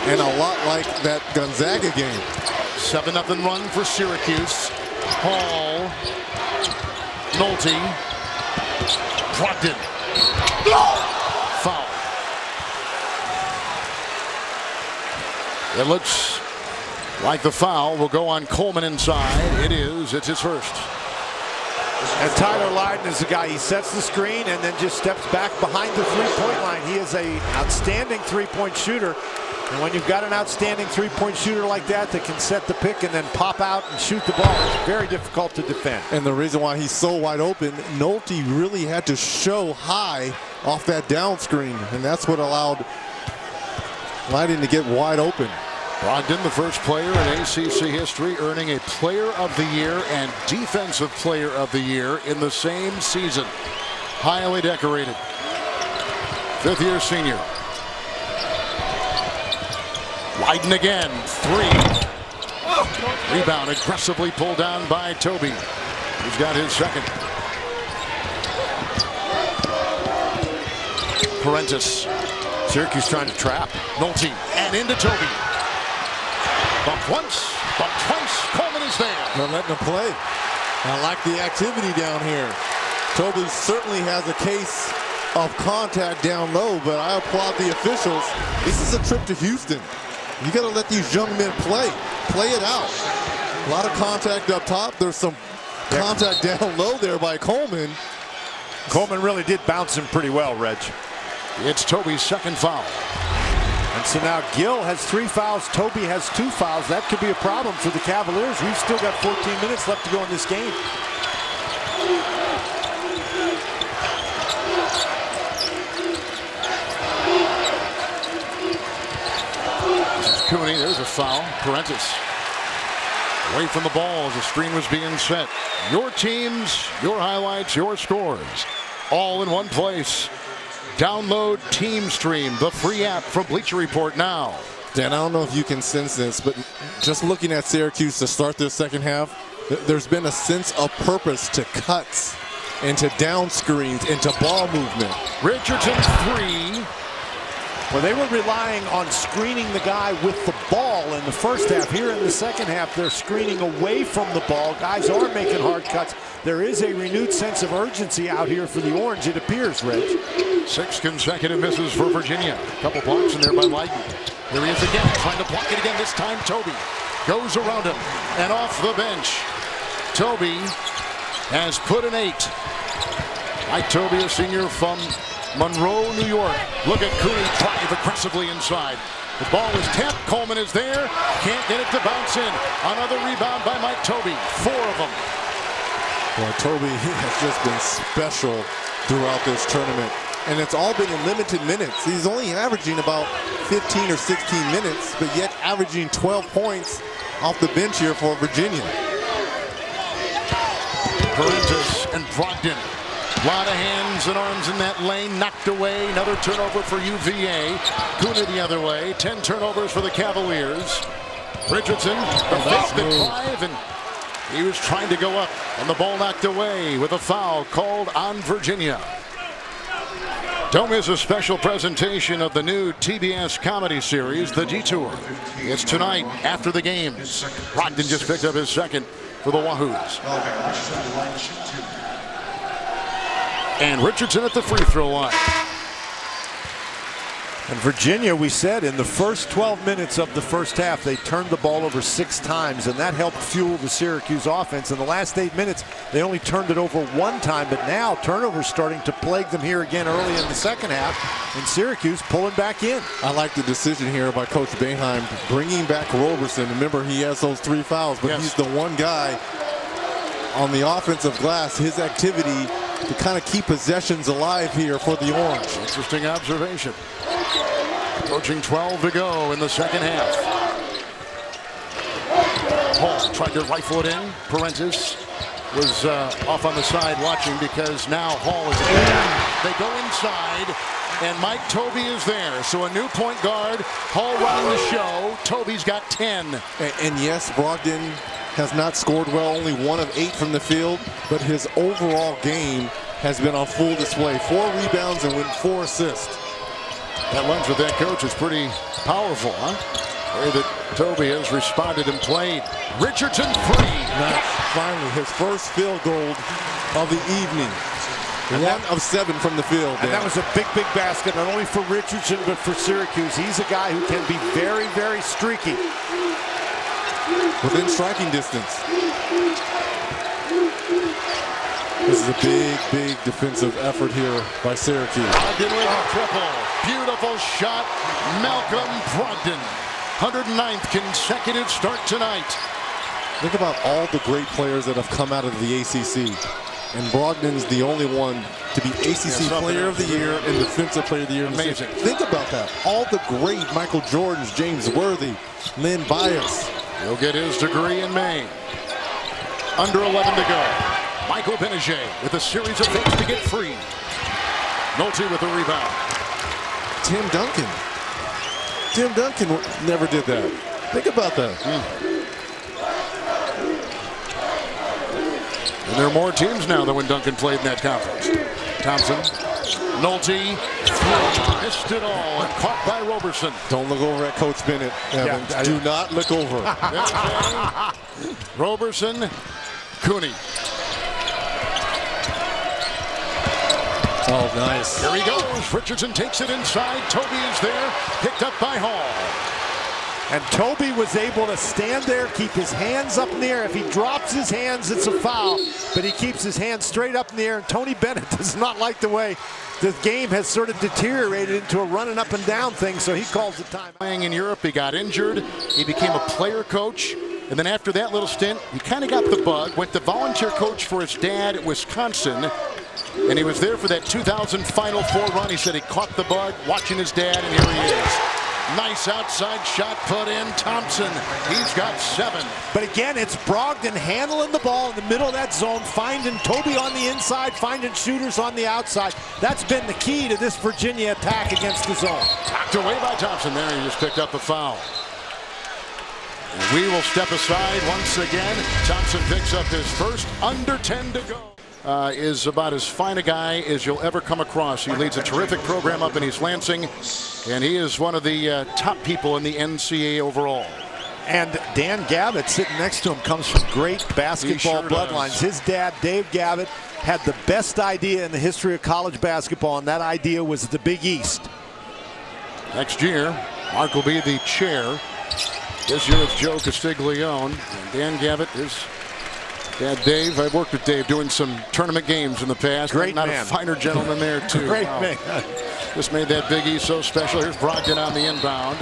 And a lot like that Gonzaga game. 7-0 run for Syracuse. Hall. Nolte. Brogdon. Foul. It looks like the foul will go on Coleman inside. It is. It's his first. And Tyler Lydon is the guy. He sets the screen and then just steps back behind the three-point line. He is an outstanding three-point shooter. And when you've got an outstanding three-point shooter like that can set the pick and then pop out and shoot the ball, it's very difficult to defend. And the reason why he's so wide open, Nolte really had to show high off that down screen. And that's what allowed Lydon to get wide open. Brogdon, the first player in ACC history earning a Player of the Year and Defensive Player of the Year in the same season. Highly decorated. Fifth-year senior. Lydon again. 3. Rebound aggressively pulled down by Toby. He's got his second. Parentis. Syracuse trying to trap. Nolte and into Toby. Bump once, bump twice. Coleman is there. They're letting him play. I like the activity down here. Toby certainly has a case of contact down low, but I applaud the officials. This is a trip to Houston. You got to let these young men play. Play it out. A lot of contact up top. There's some contact down low there by Coleman. Coleman really did bounce him pretty well, Reg. It's Toby's second foul. And so now Gill has 3 fouls. Toby has 2 fouls. That could be a problem for the Cavaliers. We've still got 14 minutes left to go in this game. Cooney, there's a foul. Parentis away from the ball as the screen was being set. Your teams, your highlights, your scores, all in one place. Download Team Stream, the free app from Bleacher Report now. Dan, I don't know if you can sense this, but just looking at Syracuse to start their second half, there's been a sense of purpose to cuts, into down screens, into ball movement. Richardson 3. Well, they were relying on screening the guy with the ball in the first half. Here in the second half, they're screening away from the ball. Guys are making hard cuts. There is a renewed sense of urgency out here for the Orange, it appears, Reg. 6 consecutive misses for Virginia. A couple blocks in there by Lydon. There he is again, trying to block it again. This time Toby goes around him and off the bench. Toby has put an 8. Mike Toby, a senior from Monroe, New York. Look at Cooney drive aggressively inside. The ball is tapped. Coleman is there. Can't get it to bounce in. Another rebound by Mike Toby. 4 of them. Well, Toby has just been special throughout this tournament. And it's all been in limited minutes. He's only averaging about 15 or 16 minutes, but yet averaging 12 points off the bench here for Virginia. Parentis and Brogdon. A lot of hands and arms in that lane. Knocked away. Another turnover for UVA. Cooney the other way. 10 turnovers for the Cavaliers. Richardson, the fake the drive, and he was trying to go up. And the ball knocked away with a foul called on Virginia. Don't miss a special presentation of the new TBS comedy series, The Detour. It's tonight after the games. Brogdon just picked up his second for the Wahoos. And Richardson at the free throw line. And Virginia, we said, in the first 12 minutes of the first half, they turned the ball over 6 times, and that helped fuel the Syracuse offense. In the last 8 minutes, they only turned it over 1 time, but now turnovers starting to plague them here again early in the second half, and Syracuse pulling back in. I like the decision here by Coach Boeheim, bringing back Roberson. Remember, he has those 3 fouls, but he's the one guy on the offensive glass, his activity to kind of keep possessions alive here for the Orange. Interesting observation. Approaching 12 to go in the second half. Hall tried to rifle it in. Parentis was off on the side watching because now Hall is in. They go inside, and Mike Toby is there. So a new point guard. Hall running the show. Toby's got 10. And yes, Brogdon has not scored well, only 1 of 8 from the field, but his overall game has been on full display. 4 rebounds and 4 assists. That lunge with that coach is pretty powerful, huh? The way that Toby has responded and played. Richardson free. Nice. Finally, his first field goal of the evening. One of 7 from the field. And that was a big, big basket, not only for Richardson, but for Syracuse. He's a guy who can be very, very streaky. Within striking distance. This is a big, big defensive effort here by Syracuse. Brogdon with a triple. Beautiful shot. Malcolm Brogdon. 109th consecutive start tonight. Think about all the great players that have come out of the ACC. And Brogdon's the only one to be ACC Player of the Year and Defensive Player of the Year. Amazing. Think about that. All the great Michael Jordans, James Worthy, Len Bias. He'll get his degree in May. Under 11 to go. Michael Benajay with a series of things to get free. Nolte with the rebound. Tim Duncan. Tim Duncan never did that. Think about that. And there are more teams now than when Duncan played in that conference. Thompson, Nolte, missed it all and caught by Roberson. Don't look over at Coach Bennett, Evans. Yeah, Do not look over. Roberson, Cooney. Oh, nice. Here he goes. Richardson takes it inside. Toby is there. Picked up by Hall. And Toby was able to stand there, keep his hands up in the air. If he drops his hands, it's a foul. But he keeps his hands straight up in the air. And Tony Bennett does not like the way the game has sort of deteriorated into a running up and down thing, so he calls the time. Playing in Europe, he got injured. He became a player coach. And then after that little stint, he kind of got the bug. Went to volunteer coach for his dad at Wisconsin. And he was there for that 2000 Final Four run. He said he caught the bug watching his dad, and here he is. Nice outside shot put in. Thompson, he's got 7. But again, it's Brogdon handling the ball in the middle of that zone, finding Toby on the inside, finding shooters on the outside. That's been the key to this Virginia attack against the zone. Knocked away by Thompson. There, he just picked up the foul. And we will step aside once again. Thompson picks up his first. Under 10 to go. Is about as fine a guy as you'll ever come across. He leads a terrific program up in East Lansing, and he is one of the top people in the NCAA overall. And Dan Gavitt sitting next to him comes from great basketball bloodlines. His dad, Dave Gavitt, had the best idea in the history of college basketball, and that idea was the Big East. Next year, Mark will be the chair. This year it's Joe Castiglione, and Dan Gavitt is dad Dave. I've worked with Dave doing some tournament games in the past. Great Not man. a finer gentleman there, too. Great man. Just made that Big East so special. Here's Brogdon on the inbound.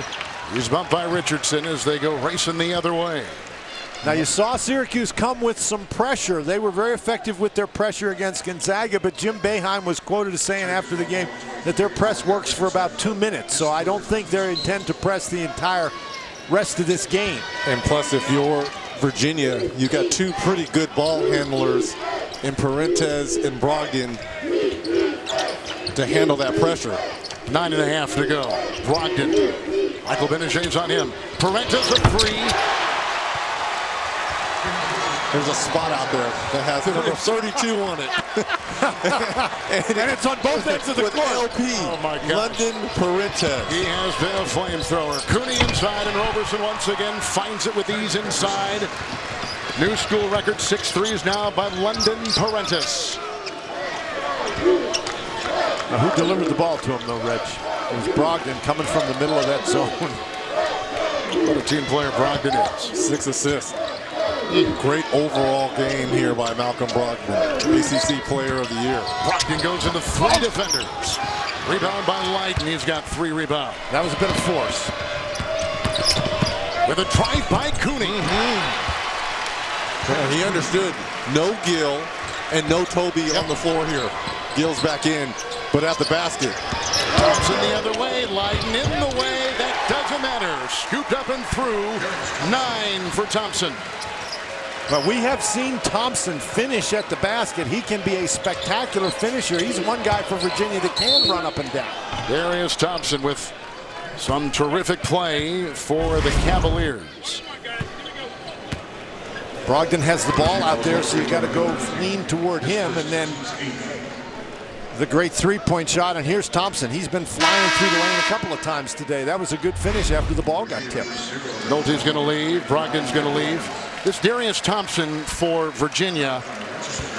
He's bumped by Richardson as they go racing the other way. Now you saw Syracuse come with some pressure. They were very effective with their pressure against Gonzaga, but Jim Boeheim was quoted as saying after the game that their press works for about 2 minutes. So I don't think they intend to press the entire rest of this game. And plus, if you're Virginia, you got 2 pretty good ball handlers in Parentes and Brogdon to handle that pressure. 9.5 to go. Brogdon. Michael Benajay's on him. Parentes a 3. There's a spot out there that has number 32 on it. and it's on both ends of the court. LP, oh my God. London Parentes. He has been a flamethrower. Cooney inside, and Roberson once again finds it with ease inside. New school record, 6 threes now by London Parentes. Now, who delivered the ball to him, though, Reg? It was Brogdon coming from the middle of that zone. What a team player Brogdon is. 6 assists. Great overall game here by Malcolm Brogdon, ACC Player of the Year. Brogdon goes into 3 defenders. Rebound by Light, and he's got 3 rebounds. That was a bit of force. With a drive by Cooney. He understood no Gill and no Toby on the floor here. Gill's back in, but at the basket. Thompson the other way, Lighten in the way. That doesn't matter. Scooped up and through. 9 for Thompson. But we have seen Thompson finish at the basket. He can be a spectacular finisher. He's one guy for Virginia that can run up and down. There is Thompson with some terrific play for the Cavaliers. Brogdon has the ball out there, so you got to go lean toward him, and then The great three-point shot, and here's Thompson. He's been flying through the lane a couple of times today. That was a good finish after the ball got tipped. Nolte's going to leave. Brogdon's going to leave. This Darius Thompson for Virginia.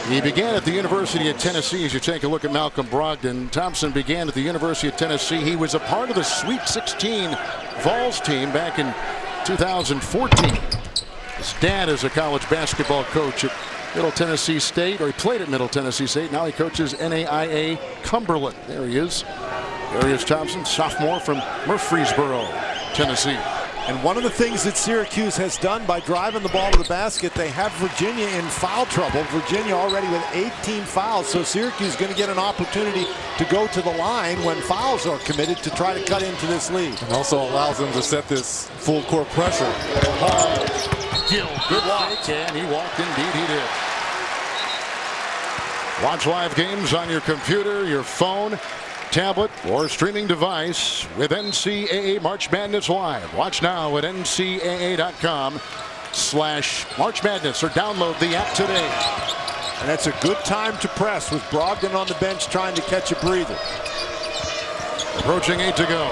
He began at the University of Tennessee. As you take a look at Malcolm Brogdon, Thompson began at the University of Tennessee. He was a part of the Sweet 16 Vols team back in 2014. His dad is a college basketball coach at Middle Tennessee State, or he played at Middle Tennessee State. Now he coaches NAIA Cumberland. There he is. Darius Thompson, sophomore from Murfreesboro, Tennessee. And one of the things that Syracuse has done by driving the ball to the basket, they have Virginia in foul trouble. Virginia already with 18 fouls, so Syracuse is going to get an opportunity to go to the line when fouls are committed to try to cut into this lead. And also allows them to set this full court pressure. Gill, good walk, and he walked. Indeed, he did. Watch live games on your computer, your phone, tablet, or streaming device with NCAA March Madness Live. Watch now at ncaa.com/March Madness or download the app today. And that's a good time to press with Brogdon on the bench trying to catch a breather. Approaching 8 to go.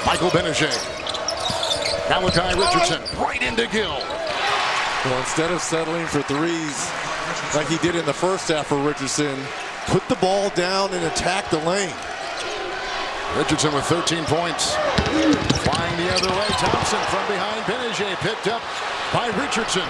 Michael Benajay. Malachi Richardson right into Gill. Well, instead of settling for threes like he did in the first half for Richardson, put the ball down and attack the lane. Richardson with 13 points. Flying the other way. Thompson from behind. Benajay picked up by Richardson.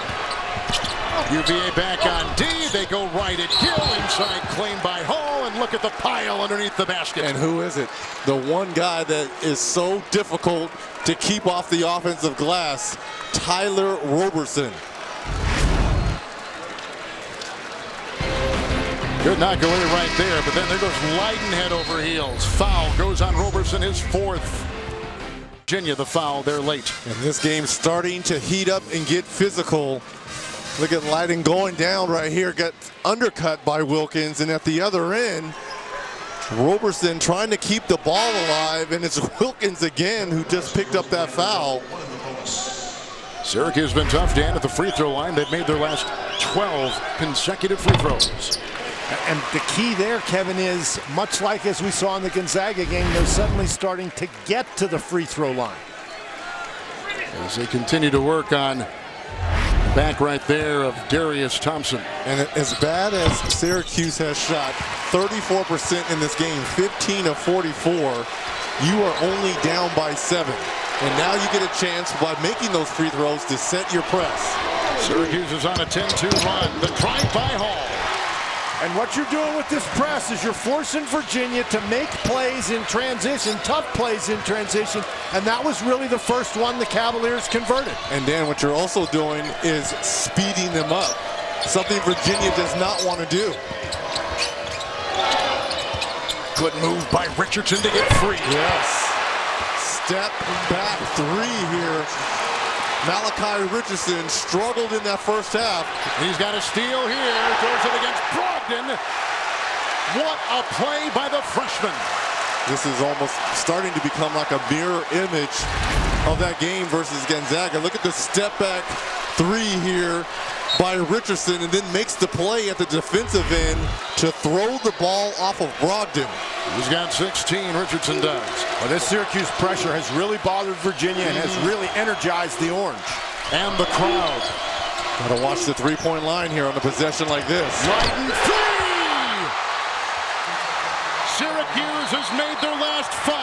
UVA back on D. They go right at Gill. Inside claimed by Hall. And look at the pile underneath the basket. And who is it? The one guy that is so difficult to keep off the offensive glass, Tyler Roberson. Good knock away right there, but then there goes Leiden head over heels. Foul goes on Roberson, his fourth. Virginia the foul there late. And this game's starting to heat up and get physical. Look at Leiden going down right here, got undercut by Wilkins, and at the other end, Roberson trying to keep the ball alive, and it's Wilkins again who just picked up that foul. Syracuse has been tough, Dan, at the free throw line. They've made their last 12 consecutive free throws. And the key there, Kevin, is much like as we saw in the Gonzaga game, they're suddenly starting to get to the free throw line. As they continue to work on the back right there of Darius Thompson. And as bad as Syracuse has shot, 34% in this game, 15 of 44, you are only down by 7. And now you get a chance by making those free throws to set your press. Syracuse is on a 10-2 run. The drive by Hall. And what you're doing with this press is you're forcing Virginia to make plays in transition, tough plays in transition, and that was really the first one the Cavaliers converted. And Dan, what you're also doing is speeding them up, something Virginia does not want to do. Good move by Richardson to get free. Yes. Step back three here. Malachi Richardson struggled in that first half. He's got a steal here. Throws it against Brogdon. What a play by the freshman. This is almost starting to become like a mirror image of that game versus Gonzaga. Look at the step back three here by Richardson, and then makes the play at the defensive end to throw the ball off of Brogdon. He's got 16, Richardson does. Well, this Syracuse pressure has really bothered Virginia and has really energized the Orange. And the crowd. Gotta watch the three-point line here on a possession like this. Leiden three! Syracuse has made their last 5.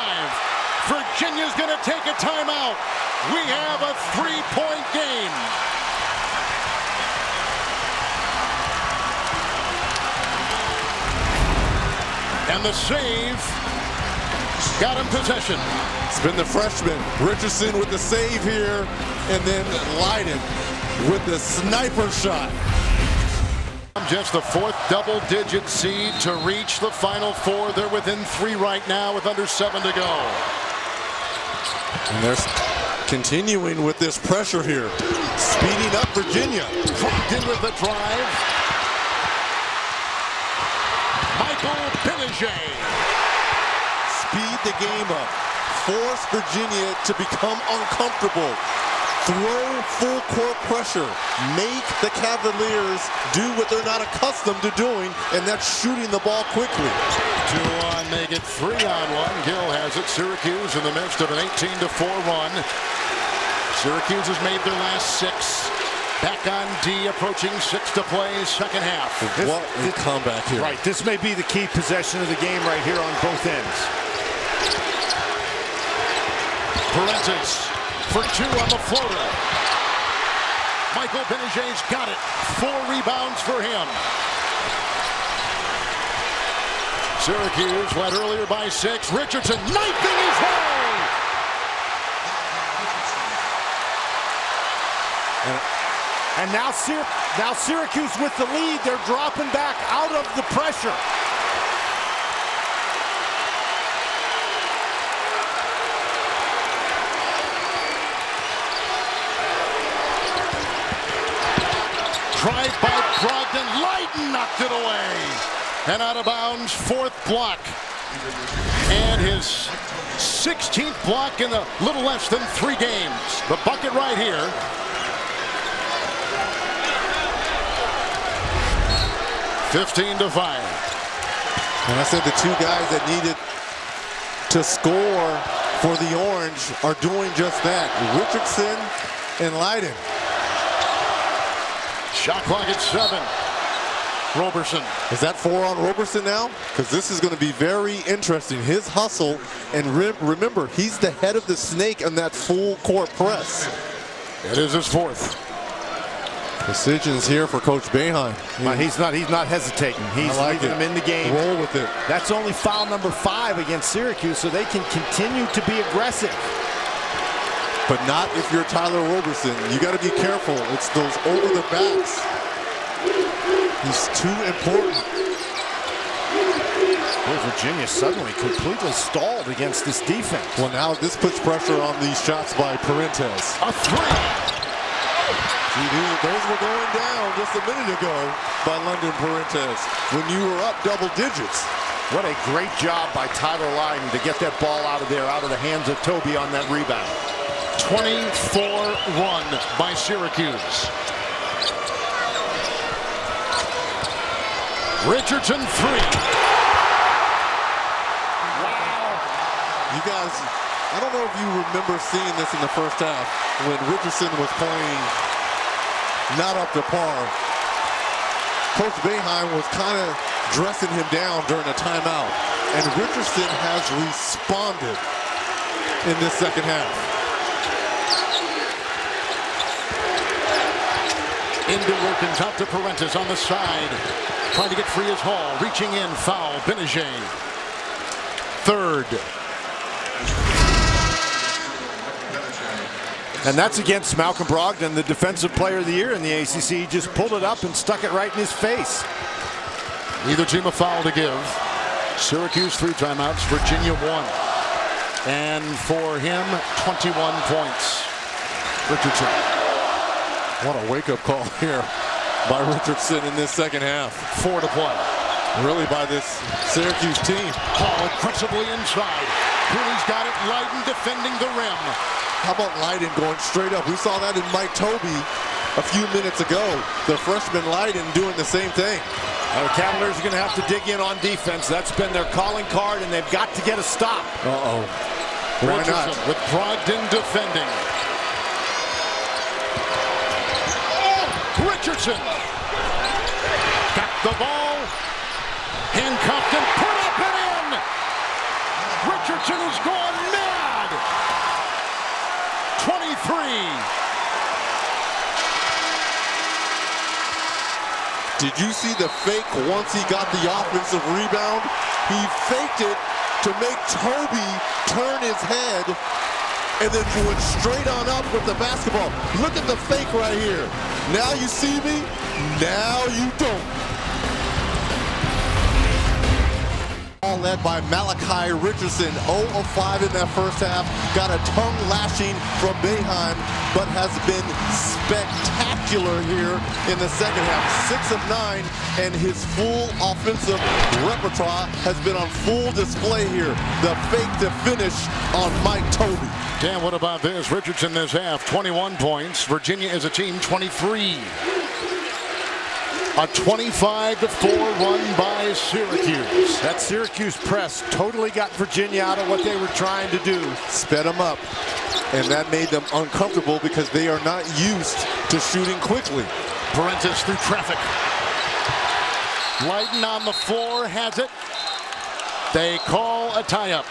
Virginia's gonna take a timeout. We have a 3-point game. And the save got him possession. It's been the freshman, Richardson with the save here, and then Leiden with the sniper shot. Just the 4th double-digit seed to reach the Final Four. They're within 3 right now with under 7 to go. And they're continuing with this pressure here, speeding up Virginia. Brogdon with the drive. Michael Benajay. Speed the game up. Force Virginia to become uncomfortable. throw full court pressure. Make the Cavaliers do what they're not accustomed to doing, and that's shooting the ball quickly. 2-on, make it 3-on-1. Gill has it. Syracuse in the midst of an 18-4 run. Syracuse has made their last 6. Back on D, approaching 6 to play, second half. What a comeback here. Right, this may be the key possession of the game right here on both ends. Parentis for 2 on the floater. Michael Benajay's got it. 4 rebounds for him. Syracuse led earlier by 6. Richardson knifing his way. And now Syracuse with the lead. They're dropping back out of the pressure. Drive by Brogdon. Lighten knocked it away. And out of bounds, 4th block. And his 16th block in a little less than 3 games. The bucket right here. 15-5. And I said the 2 guys that needed to score for the Orange are doing just that. Richardson and Leiden. Shot clock at 7. Roberson. Is that 4 on Roberson now? Because this is going to be very interesting. His hustle, and remember, he's the head of the snake on that full court press. It is his 4th. Decisions here for Coach Boeheim. He's not hesitating. He's leaving them in the game. Roll with it. That's only foul number 5 against Syracuse, so they can continue to be aggressive. But not if you're Tyler Roberson. You got to be careful. It's those over the backs. He's too important. Well, Virginia suddenly completely stalled against this defense. Well, now this puts pressure on these shots by Parentis. A 3. Those were going down just a minute ago by London Parentis when you were up double digits. What a great job by Tyler Leiden to get that ball out of there, out of the hands of Toby on that rebound. 24-1 by Syracuse. Richardson 3. Wow. You guys, I don't know if you remember seeing this in the first half when Richardson was playing not up to par. Coach Boeheim was kind of dressing him down during a timeout. And Richardson has responded in this second half. Into Wilkins, out to Parentis on the side. Trying to get free as Hall. Reaching in, foul, Benajay. 3rd. And that's against Malcolm Brogdon, the Defensive Player of the Year in the ACC. He just pulled it up and stuck it right in his face. Neither team a foul to give. Syracuse 3 timeouts, Virginia 1. And for him, 21 points. Richardson. What a wake-up call here by Richardson in this second half. 4 to play. Really by this Syracuse team. Hall principally inside. Cooley's got it. Leiden defending the rim. How about Leiden going straight up? We saw that in Mike Toby a few minutes ago. The freshman Leiden doing the same thing. The Cavaliers are going to have to dig in on defense. That's been their calling card, and they've got to get a stop. Uh-oh. Why not? With Brogdon defending. Richardson got the ball, handcuffed and put up and in. Richardson has gone mad. 23. Did you see the fake once he got the offensive rebound? He faked it to make Toby turn his head and then went straight on up with the basketball. Look at the fake right here. Now you see me, now you don't. All led by Malachi Richardson. 0 of 5 in that first half. Got a tongue lashing from Boeheim, but has been spectacular here in the second half. 6 of 9, and his full offensive repertoire has been on full display here. The fake to finish on Mike Tobey. Dan, what about this? Richardson this half, 21 points. Virginia as a team, 23. A 25-4 run by Syracuse. That Syracuse press totally got Virginia out of what they were trying to do. Sped them up, and that made them uncomfortable because they are not used to shooting quickly. Parentis through traffic. Leiden on the floor has it. They call a tie-up.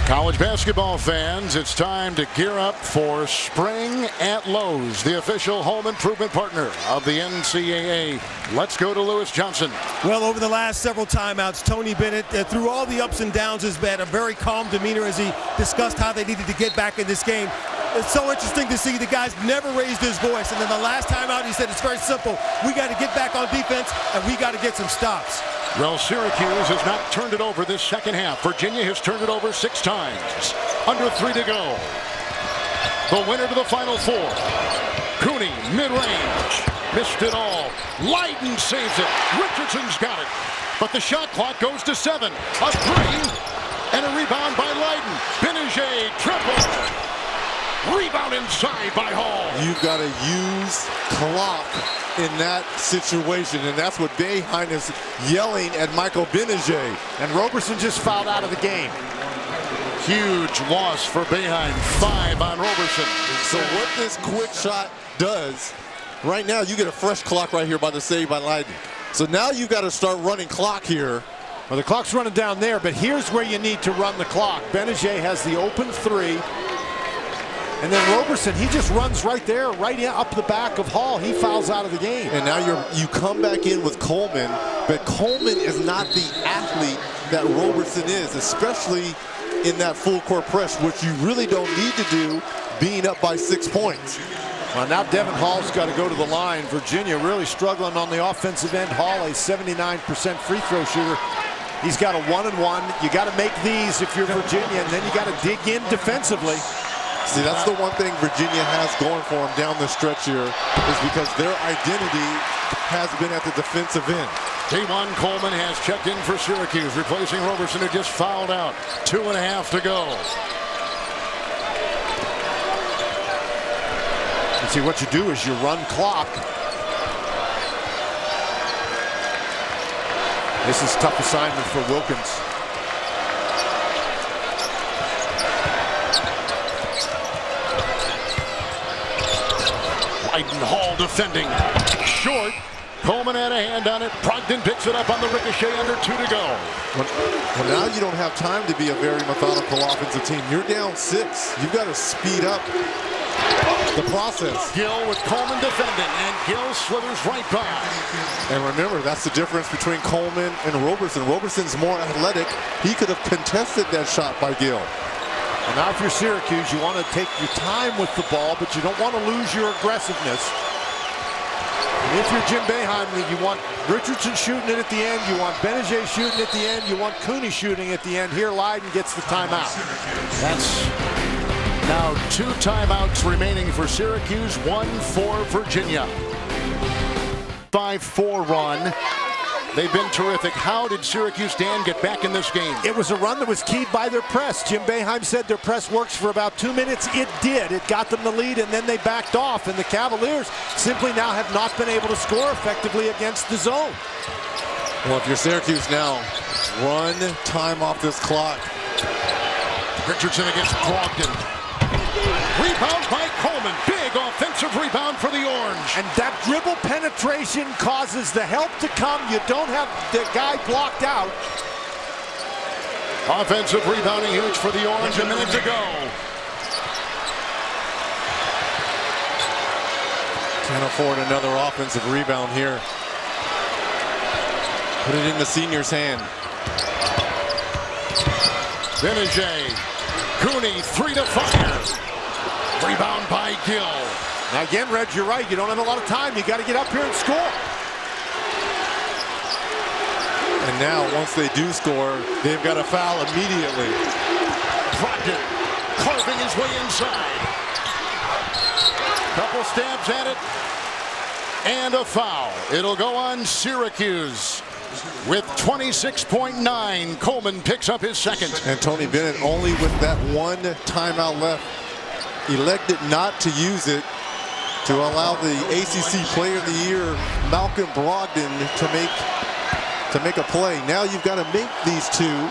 College basketball fans, it's time to gear up for spring at Lowe's, the official home improvement partner of the NCAA. Let's go to Lewis Johnson. Well, over the last several timeouts, Tony Bennett, through all the ups and downs, has had a very calm demeanor as he discussed how they needed to get back in this game. It's so interesting to see the guys never raised his voice. And then the last time out, he said, it's very simple. We got to get back on defense, and we got to get some stops. Well, Syracuse has not turned it over this second half. Virginia has turned it over 6 times. Under 3 to go. The winner to the Final Four. Cooney, mid-range. Missed it all. Leiden saves it. Richardson's got it. But the shot clock goes to 7. A 3. And a rebound by Leiden. Benajay triple. Rebound inside by Hall. You've got to use clock in that situation, and that's what Boeheim is yelling at Michael Benajay. And Roberson just fouled out of the game. Huge loss for Boeheim. 5 on Roberson. So what this quick shot does, right now you get a fresh clock right here by the save by Leiden. So now you got to start running clock here. Well, the clock's running down there, but here's where you need to run the clock. Benajay has the open 3. And then Roberson, he just runs right there, right up the back of Hall. He fouls out of the game. And now you come back in with Coleman, but Coleman is not the athlete that Roberson is, especially in that full court press, which you really don't need to do being up by 6 points. Well, now Devin Hall's got to go to the line. Virginia really struggling on the offensive end. Hall, a 79% free throw shooter. He's got a 1-and-1. You got to make these if you're Virginia, and then you got to dig in defensively. See, that's the one thing Virginia has going for them down the stretch here, is because their identity has been at the defensive end. T1 Coleman has checked in for Syracuse, replacing Roberson, who just fouled out. 2.5 to go. And see, what you do is you run clock. This is a tough assignment for Wilkins. Leiden, Hall defending. Short. Coleman had a hand on it. Brogdon picks it up on the ricochet under 2 to go. Well, now you don't have time to be a very methodical offensive team. You're down 6. You've got to speed up the process. Gill with Coleman defending, and Gill slithers right by. And remember, that's the difference between Coleman and Roberson. Roberson's more athletic. He could have contested that shot by Gill. And now if you're Syracuse, you want to take your time with the ball, but you don't want to lose your aggressiveness. And if you're Jim Boeheim, you want Richardson shooting it at the end, you want Benajay shooting at the end, you want Cooney shooting at the end. Here, Leiden gets the timeout. That's now 2 timeouts remaining for Syracuse, 1 for Virginia. 5-4 run. They've been terrific. How did Syracuse, Dan, get back in this game? It was a run that was keyed by their press. Jim Boeheim said their press works for about 2 minutes. It did. It got them the lead, and then they backed off. And the Cavaliers simply now have not been able to score effectively against the zone. Well, if you're Syracuse now, run time off this clock. Richardson against Brogdon. Rebound by Coleman. Big offensive rebound for the Orange. And that dribble penetration causes the help to come. You don't have the guy blocked out. Offensive rebounding huge for the Orange a minute to go. Can't afford another offensive rebound here. Put it in the senior's hand. Benajay. Cooney, 3 to fire. Rebound by Gill. Now again, Reg, you're right. You don't have a lot of time. You got to get up here and score. And now, once they do score, they've got to foul immediately. Brogdon carving his way inside. Couple stabs at it. And a foul. It'll go on Syracuse. With 26.9, Coleman picks up his second. And Tony Bennett, only with that one timeout left, elected not to use it to allow the ACC Player of the Year, Malcolm Brogdon, to make a play. Now you've got to make these two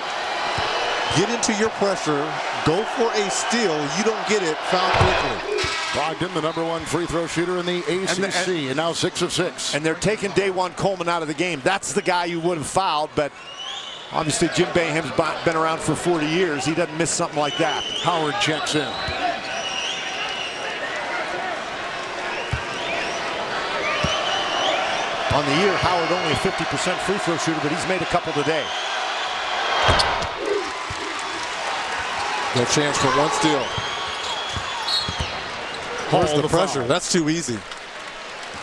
get into your pressure, go for a steal. You don't get it, foul quickly. Brogdon, the #1 free throw shooter in the ACC, and now 6 of 6. And they're taking Day1 Coleman out of the game. That's the guy you would have fouled, but obviously Jim Boeheim's been around for 40 years. He doesn't miss something like that. Howard checks in. On the year, Howard only a 50% free throw shooter, but he's made a couple today. No chance for one steal. Where's the pressure? Foul. That's too easy.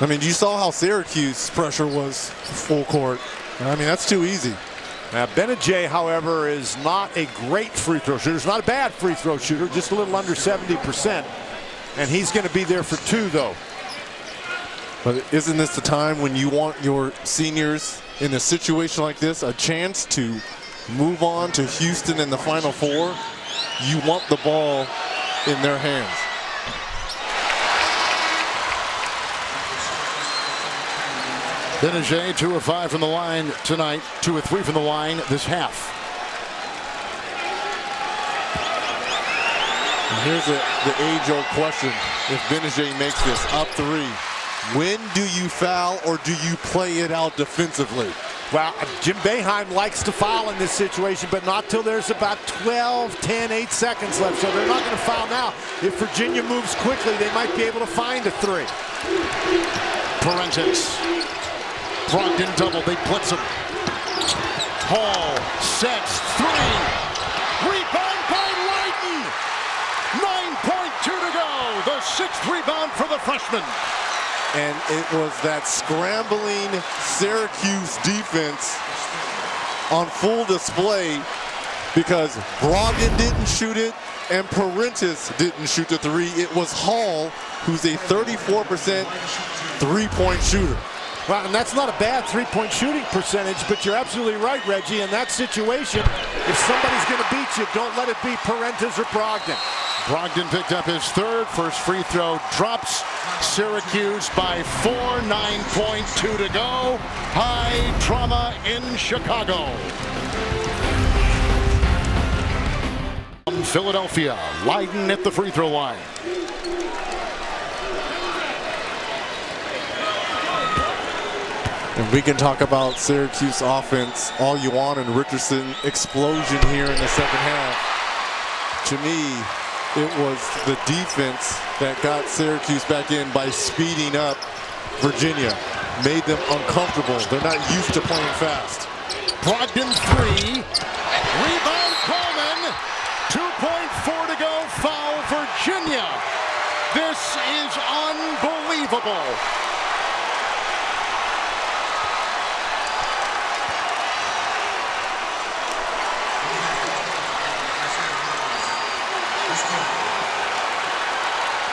I mean, you saw how Syracuse pressure was full court. I mean, that's too easy. Now, Benajay, however, is not a great free throw shooter. He's not a bad free throw shooter, just a little under 70%. And he's going to be there for 2, though. But isn't this the time when you want your seniors in a situation like this a chance to move on to Houston in the Final Four? You want the ball in their hands. Benajay, 2 of 5 from the line tonight, 2 of 3 from the line this half. And here's the age-old question. If Benajay makes this up 3, when do you foul or do you play it out defensively? Well, Jim Boeheim likes to foul in this situation, but not till there's about 12, 10, 8 seconds left. So they're not going to foul now. If Virginia moves quickly, they might be able to find a 3. Parentis. Brogdon double. They blitz him. Hall sets 3. Rebound by Leiden. 9.2 to go. The 6th rebound for the freshman. And it was that scrambling Syracuse defense on full display because Brogdon didn't shoot it and Parentis didn't shoot the 3. It was Hall, who's a 34% three-point shooter. Well, and that's not a bad three-point shooting percentage, but you're absolutely right, Reggie. In that situation, if somebody's going to beat you, don't let it be Parentis or Brogdon. Brogdon picked up his 3rd. First free throw drops. Syracuse by 4. 9.2 to go. High drama in Chicago. Philadelphia, Leiden at the free throw line. And we can talk about Syracuse offense all you want and Richardson explosion here in the second half. To me, it was the defense that got Syracuse back in by speeding up Virginia. Made them uncomfortable. They're not used to playing fast. Brogdon 3. Rebound Coleman. 2.4 to go. Foul Virginia. This is unbelievable.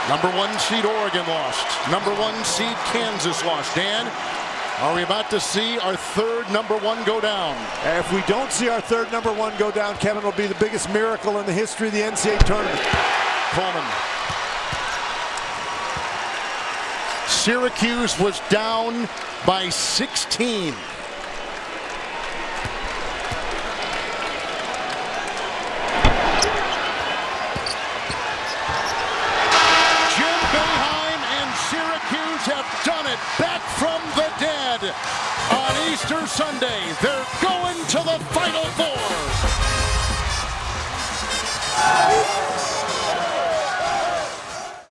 #1 seed Oregon lost. #1 seed Kansas lost. Dan, are we about to see our 3rd #1 go down? If we don't see our 3rd #1 go down, Kevin, will be the biggest miracle in the history of the NCAA tournament. Coleman. Syracuse was down by 16. Have done it back from the dead on Easter Sunday. They're